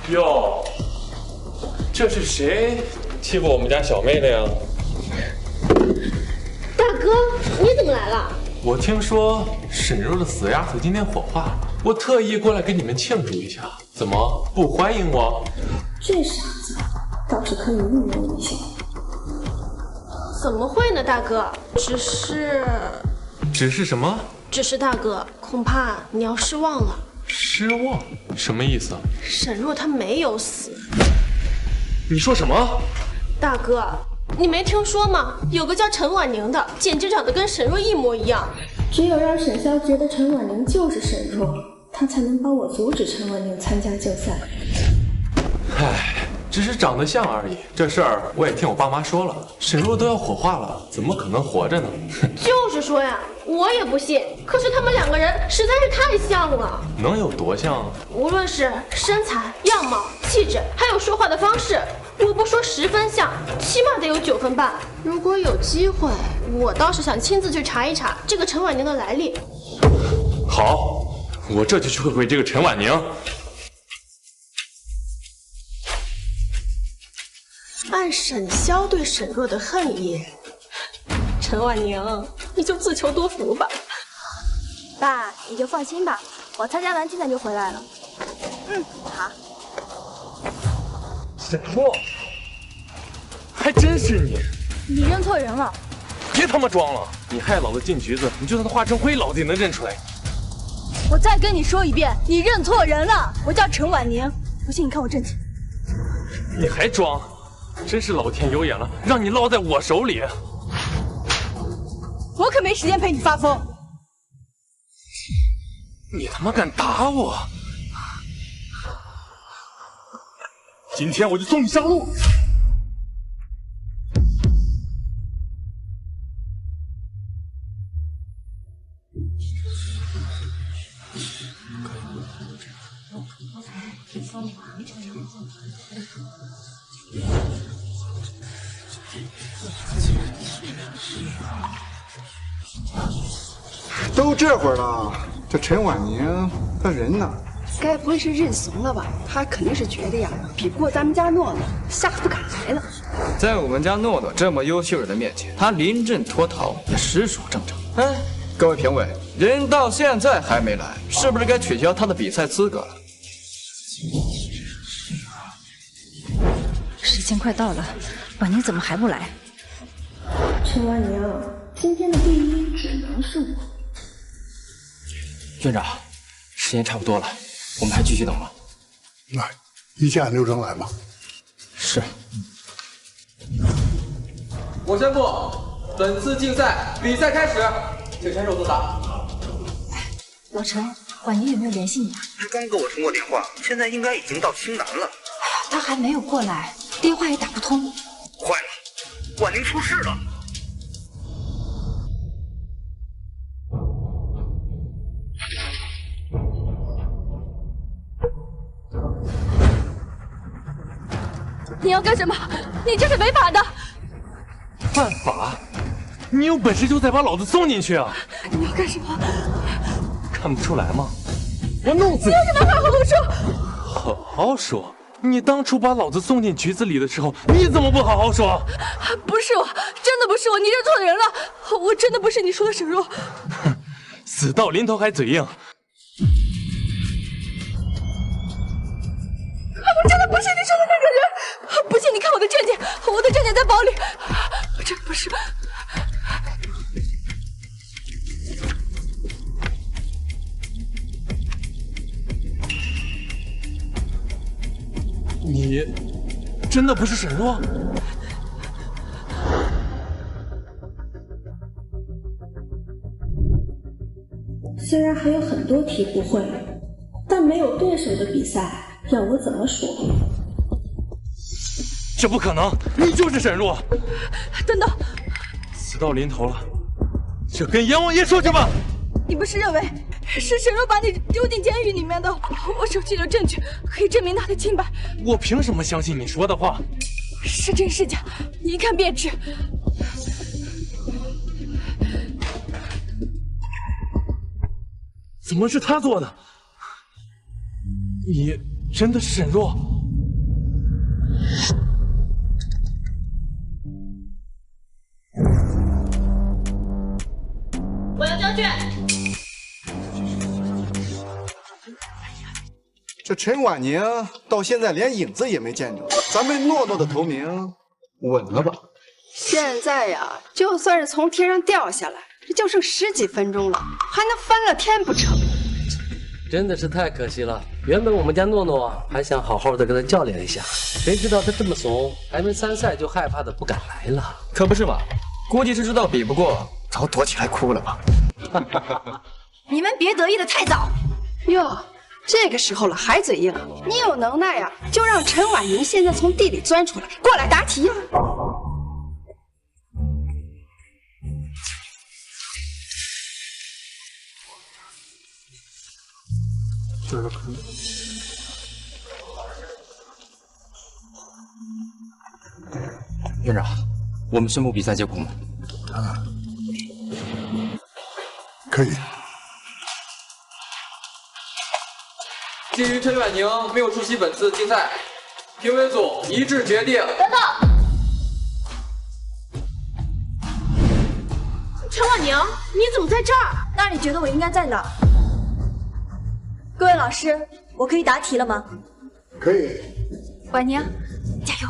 S: 哟，这是谁欺负我们家小妹的呀？
B: 大哥，你怎么来了？
S: 我听说沈若的死丫头今天火化了，我特意过来给你们庆祝一下，怎么不欢迎我？
D: 这傻子倒是可以运用一下。
B: 怎么会呢，大哥？只是
S: 什么？
B: 只是大哥，恐怕你要失望了。
S: 失望？什么意思？
B: 沈若她没有死。
S: 你说什么？
B: 大哥，你没听说吗？有个叫陈婉宁的，简直长得跟沈若一模一样。
D: 只有让沈潇觉得陈婉宁就是沈若，他才能帮我阻止陈婉宁参加竞赛。
S: 唉，只是长得像而已。这事儿我也听我爸妈说了，沈若都要火化了，怎么可能活着呢？
B: 就是说呀，我也不信。可是他们两个人实在是太像了。
S: 能有多像？
B: 无论是身材、样貌、气质，还有说话的方式，
N: 我不说10分像，起码得有9分半。如果有机会，我倒是想亲自去查一查这个陈婉宁的来历。
S: 好，我这就去会会这个陈婉宁。
N: 按沈萧对沈若的恨意，陈婉宁，你就自求多福吧。
D: 爸，你就放心吧，我参加完今天就回来了。好。
S: 沈若，还真是你！
D: 你认错人了。
S: 别他妈装了！你害老子进局子，你就算化成灰，老子也能认出来。
D: 我再跟你说一遍，你认错人了。我叫陈婉宁，不信你看我证件。
S: 你还装？真是老天有眼了，让你落在我手里。
D: 我可没时间陪你发疯。
S: 你他妈敢打我！今天我就送你上路。
Q: 都这会儿了，这陈婉宁他人呢？
T: 该不会是认怂了吧？他肯定是觉得呀，比不过咱们家诺诺，下次不敢来了。
U: 在我们家诺诺这么优秀人的面前，他临阵脱逃也实属正常。哎，各位评委，人到现在还没来，是不是该取消他的比赛资格了？
H: 时间快到了，婉宁怎么还不来？
B: 陈婉宁，今天的第一只能是我。
J: 院长，时间差不多了，我们还继续等吗？
K: 来，一切按流程来吧。
J: 是。
C: 我宣布，本次竞赛比赛开始，请选手作答。
H: 老陈，婉宁有没有联系你啊？
V: 他刚给我通过电话，现在应该已经到青南了。
H: 他还没有过来，电话也打不通。
V: 坏了，婉宁出事了。
D: 你要干什么？你这是违法的！
S: 犯法？你有本事就再把老子送进去啊！
D: 你要干什么？
S: 看不出来吗？我弄死你！
D: 你有什么话好好说？
S: 好好说。你当初把老子送进局子里的时候，你怎么不好好说？
D: 不是我，真的不是我，你认错人了。我真的不是你说的沈若。
S: 哼，死到临头还嘴硬。
D: 我真的不是你说的那个人，不信你看我的证件，我的证件在包里，我真的不是。
S: 你真的不是沈若？
B: 虽然还有很多题不会，但没有对手的比赛，要我怎么说？
S: 这不可能，你就是沈若！
D: 等等，
S: 死到临头了，就跟阎王爷说去吧。
D: 你不是认为是沈若把你丢进监狱里面的？我手机有证据可以证明他的清白。
S: 我凭什么相信你说的话？
D: 是真是假，你一看便知。
S: 怎么是他做的？你真的是沈若？
N: 我要交卷。
Q: 这陈婉宁到现在连影子也没见着，咱们诺诺的头名稳了吧？
T: 现在呀，就算是从天上掉下来，这就剩10几分钟了，还能翻了天不成？
F: 真的是太可惜了。原本我们家诺诺还想好好的跟他较量一下，谁知道他这么怂，还没参赛就害怕的不敢来了。
U: 可不是嘛，估计是知道比不过，早躲起来哭了吧？
H: 你们别得意的太早。
T: 哟，这个时候了还嘴硬？你有能耐呀，就让陈婉宁现在从地里钻出来，过来答题。
S: 就是可以。
U: 院长，我们宣布比赛结果吗？
K: 可以。
J: 基于陈婉宁没有出席本次竞赛，评委组一致决定。
A: 等等，
B: 陈婉宁，你怎么在这儿？
D: 那你觉得我应该在哪？各位老师，我可以答题了吗？
K: 可以。
D: 婉宁，加油！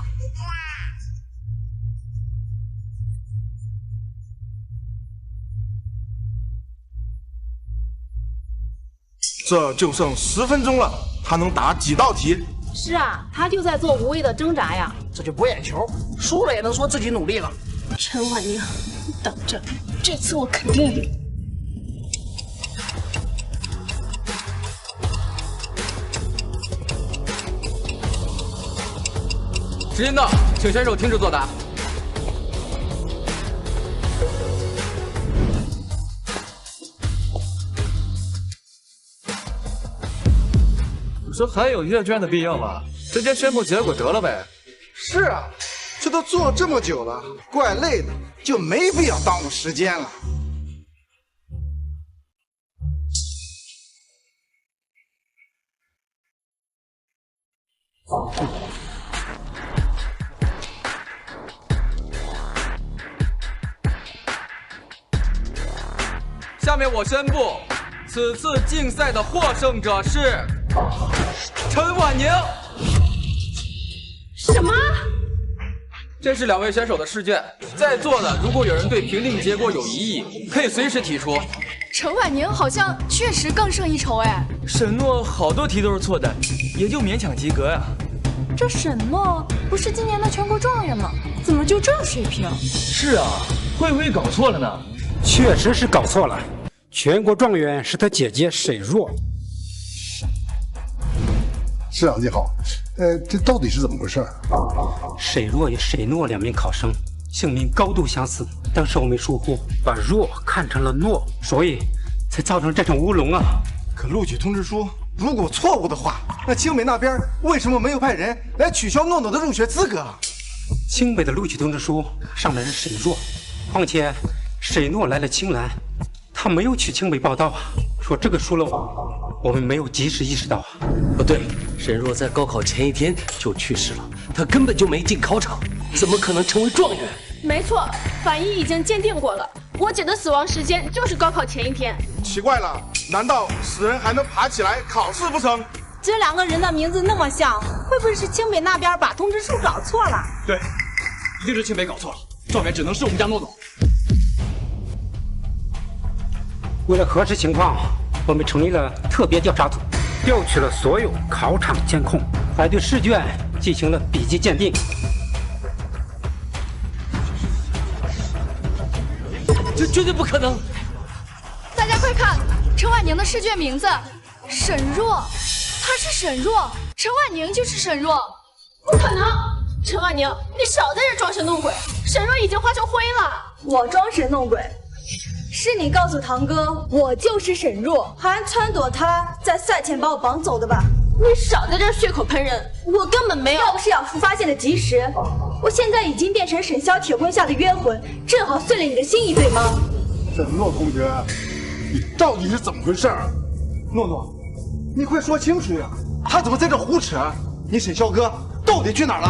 G: 这就剩10分钟了，他能答几道题？
B: 是啊，他就在做无谓的挣扎呀。
L: 这就博眼球，输了也能说自己努力了。
B: 陈婉宁，你等着，这次我肯定。
J: 时间到，请选手停止作答。
U: 这还有阅卷的必要吗？直接宣布结果得了呗。
G: 是啊，这都做这么久了，怪累的，就没必要耽误时间了。
J: 下面我宣布，此次竞赛的获胜者是陈婉宁。
B: 什么？
J: 这是2位选手的试卷，在座的如果有人对评定结果有异议，可以随时提出。
E: 陈婉宁好像确实更胜一筹哎。
R: 沈诺好多题都是错的，也就勉强及格呀。
E: 这沈诺不是今年的全国状元吗？怎么就这水平？
R: 是啊，会不会搞错了呢？
W: 确实是搞错了，全国状元是他姐姐沈若。
K: 市长你好，这到底是怎么回事？
W: 沈若与沈诺2名考生姓名高度相似，当时我们疏忽把若看成了诺，所以才造成这场乌龙啊。
G: 可录取通知书如果错误的话，那清北那边为什么没有派人来取消诺诺的入学资格？
W: 清北的录取通知书上面是沈若，况且沈诺来了青兰，他没有去清北报道啊。说这个疏漏，我们没有及时意识到啊。
F: 不对，沈若在高考前1天就去世了，他根本就没进考场，怎么可能成为状元？
B: 没错，法医已经鉴定过了，我姐的死亡时间就是高考前1天。
G: 奇怪了，难道死人还能爬起来考试不成？
A: 这2个人的名字那么像，会不会是清北那边把通知书搞错了？
R: 对，一定是清北搞错了，状元只能是我们家诺诺。
W: 为了核实情况，我们成立了特别调查组，调取了所有考场监控，还对试卷进行了笔迹鉴定。
F: 这绝对不可能！
E: 大家快看，陈婉宁的试卷名字沈若，她是沈若，陈婉宁就是沈若。
B: 不可能！陈婉宁，你少在这装神弄鬼，沈若已经化成灰了。
D: 我装神弄鬼？是你告诉堂哥我就是沈若，还撺掇他在赛前把我绑走的吧？
B: 你少在这血口喷人，我根本没有。
D: 要不是养父发现的及时，我现在已经变成沈萧铁棍下的冤魂，正好碎了你的心一对吗？
K: 沈诺同学，你到底是怎么回事？
G: 诺诺，你快说清楚呀！他怎么在这胡扯？你沈萧哥到底去哪儿了？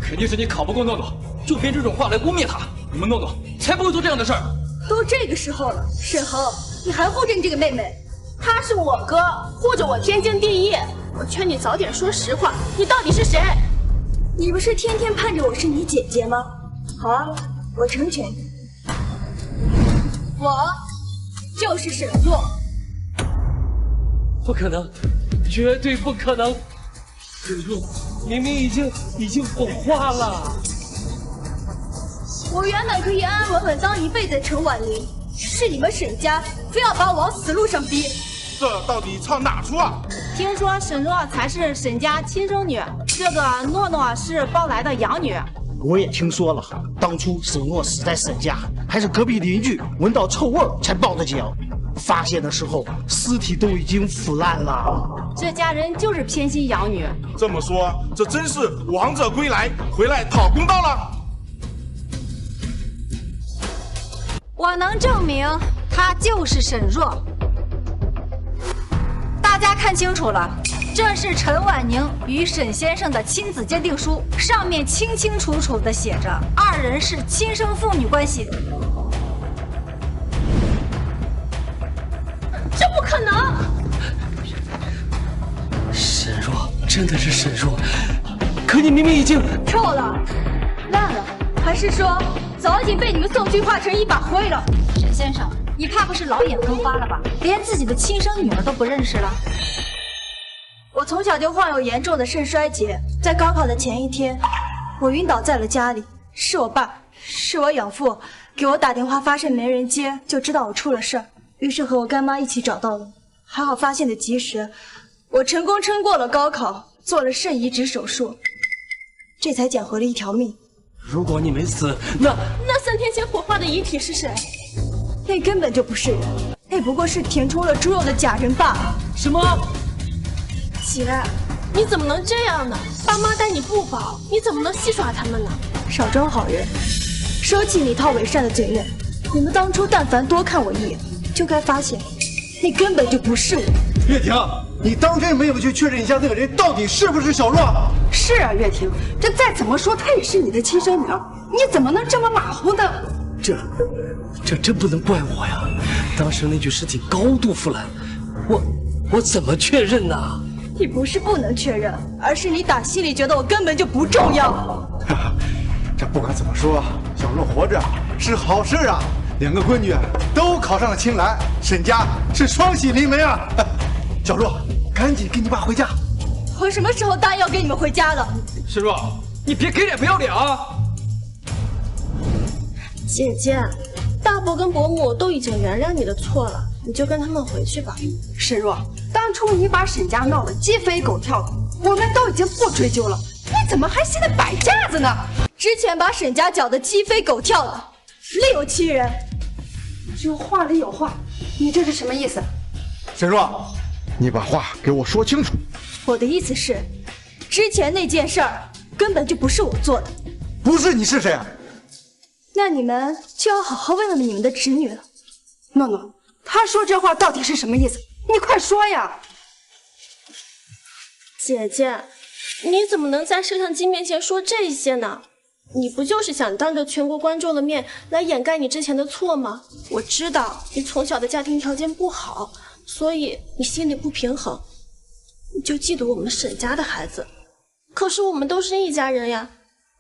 R: 肯定是你考不过诺诺，就编这种话来污蔑他。你们诺诺才不会做这样的事儿。
D: 都这个时候了，沈恒，你还护着你这个妹妹？
B: 他是我哥，护着我天经地义。我劝你早点说实话，你到底是谁？
D: 你不是天天盼着我是你姐姐吗？好啊，我成全你。我就是沈若。
F: 不可能，绝对不可能！沈若明明已经火化了。
D: 我原本可以安安稳稳当一辈子的陈婉玲，是你们沈家非要把我往死路上逼。
G: 这到底唱哪出啊？
A: 听说沈若才是沈家亲生女，这个诺诺是抱来的养女。
L: 我也听说了，当初沈若死在沈家，还是隔壁邻居闻到臭味才报的警。发现的时候，尸体都已经腐烂了。
A: 这家人就是偏心养女。
G: 这么说，这真是王者归来，回来讨公道了。
H: 我能证明他就是沈若。大家看清楚了，这是陈婉宁与沈先生的亲子鉴定书，上面清清楚楚地写着二人是亲生父女关系。
N: 这不可能！
F: 沈若，真的是沈若，可你明明已经
A: 臭了、烂了，还是说早已经被你们宋军化成一把灰了？
H: 沈先生，你怕不是老眼昏花了吧？连自己的亲生女儿都不认识了？
A: 我从小就患有严重的肾衰竭，在高考的前一天，我晕倒在了家里。是我爸，是我养父给我打电话，发现没人接，就知道我出了事儿，于是和我干妈一起找到了。还好发现的及时，我成功撑过了高考，做了肾移植手术，这才捡回了一条命。
F: 如果你没死，那
N: 3天前火化的遗体是谁？
A: 那根本就不是人，那不过是填充了猪肉的假人罢了。
F: 什么？
N: 姐，你怎么能这样呢？爸妈待你不薄，你怎么能戏耍他们呢？
A: 少装好人，收起你套伪善的嘴脸。你们当初但凡多看我一眼，就该发现，那根本就不是我。
G: 月婷，你当真没有去确认一下那个人到底是不是小若？
T: 是啊，月婷，这再怎么说她也是你的亲生女儿，你怎么能这么马虎呢？
F: 这真不能怪我呀！当时那具尸体高度腐烂，我怎么确认呢？
A: 你不是不能确认，而是你打心里觉得我根本就不重要。
G: 这不管怎么说，小若活着是好事啊！两个闺女都考上了青兰，沈家是双喜临门啊！小若，赶紧跟你爸回家。
A: 我什么时候答应要跟你们回家了？
C: 沈若，你别给脸不要脸啊！
B: 姐姐，大伯跟伯母都已经原谅你的错了，你就跟他们回去吧。
T: 沈若，当初你把沈家闹得鸡飞狗跳的，我们都已经不追究了，你怎么还现在摆架子呢？
A: 之前把沈家搅得鸡飞狗跳的，另有其人。
T: 有话里有话，你这是什么意思？
G: 沈若，你把话给我说清楚。
A: 我的意思是，之前那件事儿根本就不是我做的。
G: 不是你是谁啊？
A: 那你们就要好好问问你们的侄女了。
T: 诺诺，他说这话到底是什么意思？你快说呀！
B: 姐姐，你怎么能在摄像机面前说这些呢？你不就是想当着全国观众的面来掩盖你之前的错吗？我知道你从小的家庭条件不好，所以你心里不平衡，你就嫉妒我们沈家的孩子。可是我们都是一家人呀，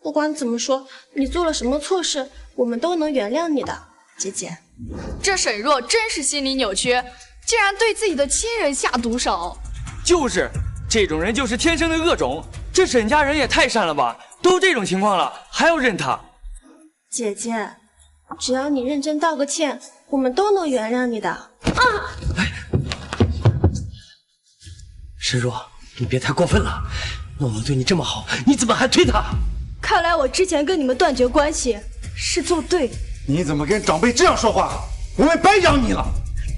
B: 不管怎么说，你做了什么错事，我们都能原谅你的，姐姐。
E: 这沈若真是心理扭曲，竟然对自己的亲人下毒手。
R: 就是这种人就是天生的恶种，这沈家人也太善了吧！都这种情况了，还要认他？
B: 姐姐，只要你认真道个歉，我们都能原谅你的。啊！
F: 沈若，你别太过分了，诺诺对你这么好，你怎么还推他？
A: 看来我之前跟你们断绝关系是做对的。
G: 你怎么跟长辈这样说话？我们白养你了。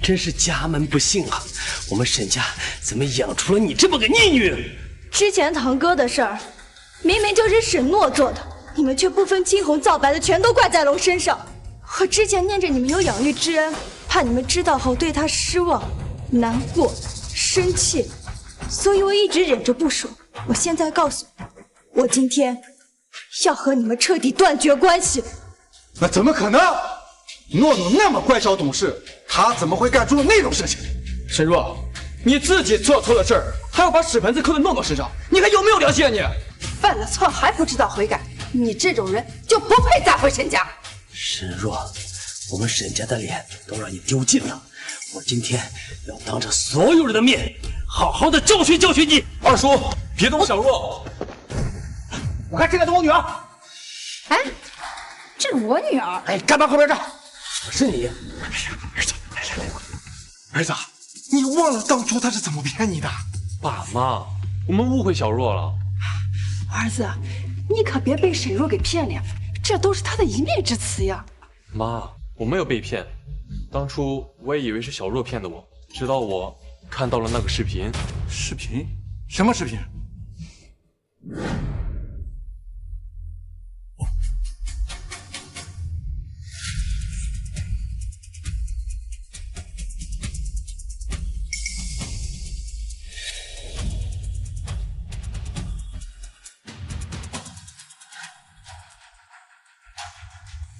F: 真是家门不幸啊！我们沈家怎么养出了你这么个逆女？
A: 之前堂哥的事儿，明明就是沈诺做的，你们却不分青红皂白的全都怪在了我身上。我之前念着你们有养育之恩，怕你们知道后对他失望、难过、生气，所以我一直忍着不说。我现在告诉你，我今天要和你们彻底断绝关系。
G: 那怎么可能？诺诺那么乖巧懂事，他怎么会干出那种事情？
C: 沈若，你自己做错了事儿，还要把屎盆子扣在诺诺身上，你还有没有良心啊你？
T: 犯了错还不知道悔改，你这种人就不配再回沈家。
F: 沈若，我们沈家的脸都让你丢尽了，我今天要当着所有人的面，好好的教训教训你。
C: 二叔，别动小若。
I: 我看这个是我女儿。
H: 哎，这是我女儿。
I: 哎，干嘛后边站？
F: 是你，
G: 儿子，来，儿子，你忘了当初他是怎么骗你的？
S: 爸妈，我们误会小若了。
T: 儿子，你可别被沈若给骗了呀，这都是他的一面之词呀。
S: 妈，我没有被骗，当初我也以为是小若骗的我，直到我看到了那个视频。
G: 视频？什么视频？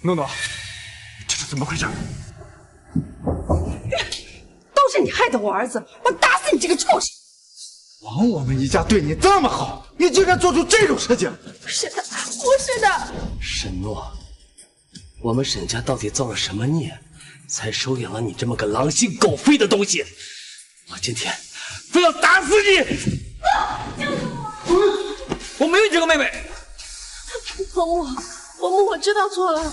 R: 诺诺，这是怎么回事？
T: 都是你害的我儿子，我打死你这个畜生！
G: 枉我们一家对你这么好，你竟然做出这种事情！
T: 是的，不是的。
F: 沈诺，我们沈家到底造了什么孽，才收养了你这么个狼心狗肺的东西？我今天非要打死你！
R: 我没有你这个妹妹。
N: 伯母，我知道错了。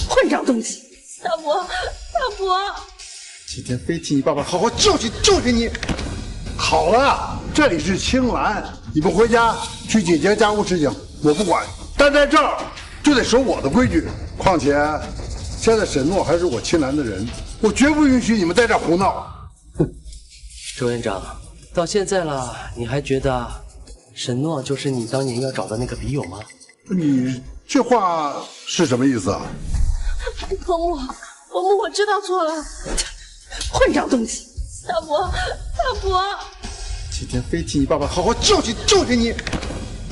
T: 混账东西！
N: 大伯，大伯，
G: 今天非替你爸爸好好教训教训你！
K: 好了，这里是青兰，你们回家去解决家务事情，我不管。但在这儿就得守我的规矩。况且现在沈诺还是我青兰的人，我绝不允许你们在这儿胡闹。
F: 哼，周院长，到现在了，你还觉得沈诺就是你当年要找的那个笔友吗？
K: 你这话是什么意思啊？
N: 伯母，我知道错了。
T: 混账东西！
N: 大伯，大伯，
G: 今天非替你爸爸好好教训教训你！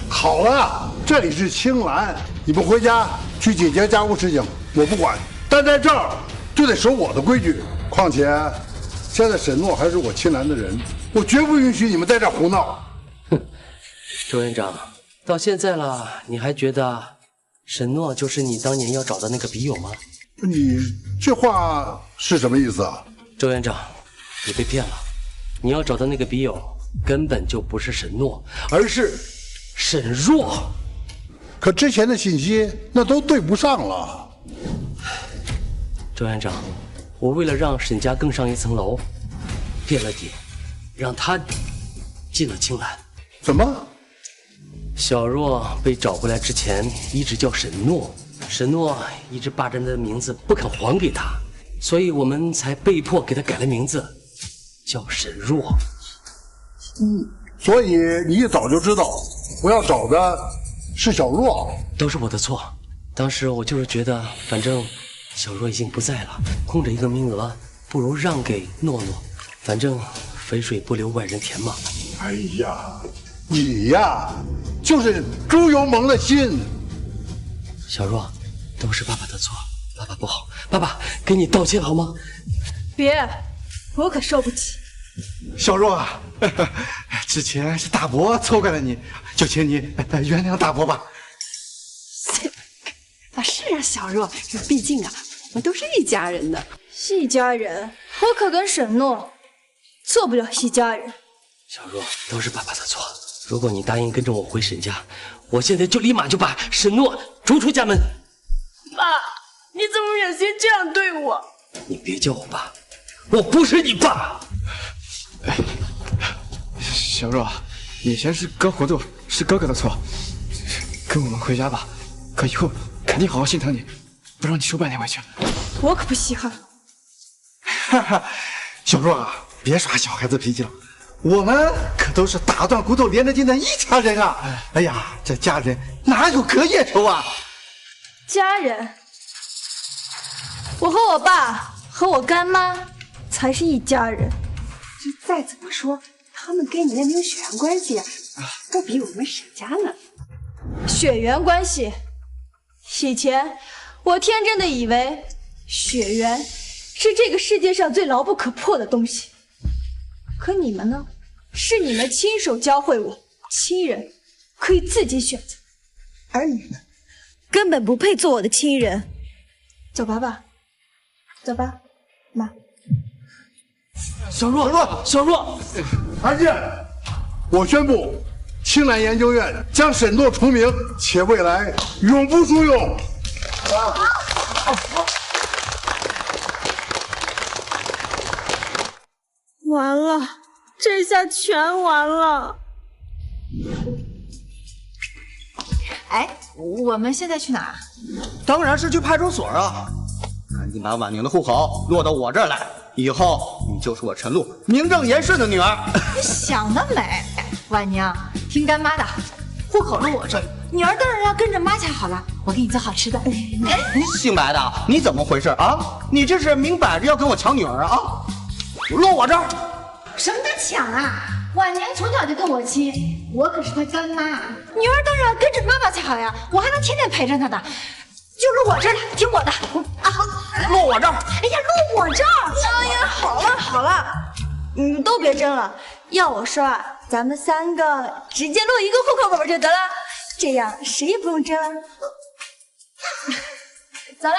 K: 好了，这里是青兰，你们回家去解决家务事情，我不管。但在这儿就得守我的规矩。况且现在沈诺还是我青兰的人，我绝不允许你们在这儿胡闹。
F: 哼，周院长，到现在了，你还觉得沈诺就是你当年要找的那个笔友吗？
K: 你这话是什么意思啊？
F: 周院长，你被骗了，你要找的那个笔友根本就不是沈诺，而是沈若。
K: 可之前的信息那都对不上了。
F: 周院长，我为了让沈家更上一层楼，变了底，让他进了青兰。
K: 怎么？
F: 小若被找回来之前一直叫沈诺，沈诺一直霸占他的名字不肯还给他，所以我们才被迫给他改了名字，叫沈若。
K: 所以你早就知道我要找的是小若。
F: 都是我的错，当时我就是觉得反正小若已经不在了，空着一个名额，不如让给诺诺，反正肥水不流外人田嘛。
K: 哎呀，你呀就是猪油蒙了心。
F: 小若，都是爸爸的错，爸爸不好，爸爸给你道歉好吗？
N: 别，我可受不起。
G: 小若啊，之前是大伯错怪了你，就请你原谅大伯吧。
T: 是啊，小若，毕竟啊，我们都是一家人的。
A: 一家人，我可跟沈诺做不了一家人。
F: 小若，都是爸爸的错。如果你答应跟着我回沈家，我现在就立马就把沈诺逐出家门。
N: 爸，你怎么忍心这样对我？
F: 你别叫我爸，我不是你爸。
R: 小若，以前是哥糊涂，是哥哥的错，跟我们回家吧。可以后肯定好好心疼你，不让你受半点委屈。
A: 我可不稀罕。
G: 哈哈，小若啊，别耍小孩子脾气了，我们可都是打断骨头连着筋的一家人啊！哎呀，这家人哪有隔夜仇啊？
A: 家人，我和我爸和我干妈才是一家人。
T: 这再怎么说，他们跟你也没有血缘关系，不比我们沈家呢。
A: 血缘关系，以前我天真的以为血缘是这个世界上最牢不可破的东西，可你们呢？是你们亲手教会我，亲人可以自己选择，而你们根本不配做我的亲人。走吧，爸，走吧，妈。
F: 小若，小若，
K: 安静！我宣布，青兰研究院将沈诺除名，且未来永不输用。
N: 完了，这下全完了。
H: 哎，我们现在去哪儿？
Q: 当然是去派出所啊！赶紧把婉宁的户口落到我这儿来，以后你就是我陈露名正言顺的女儿。
H: 你想得美！婉宁，听干妈的，户口落我这儿，女儿当然要跟着妈才好了。我给你做好吃的。
Q: 你姓白的，你怎么回事啊？你这是明摆着要跟我抢女儿啊！落我这儿！
H: 什么叫抢啊？婉宁从小就跟我亲，我可是她干妈，女儿当然要跟着妈妈才好呀，我还能天天陪着她的。
A: 就录我这儿了，听我的啊！好，
J: 录我这儿。
A: 哎呀，录我这儿！哎呀，好了，你们都别争了。要我说啊，咱们3个直接录一个户口本就得了，这样谁也不用争了。走啦。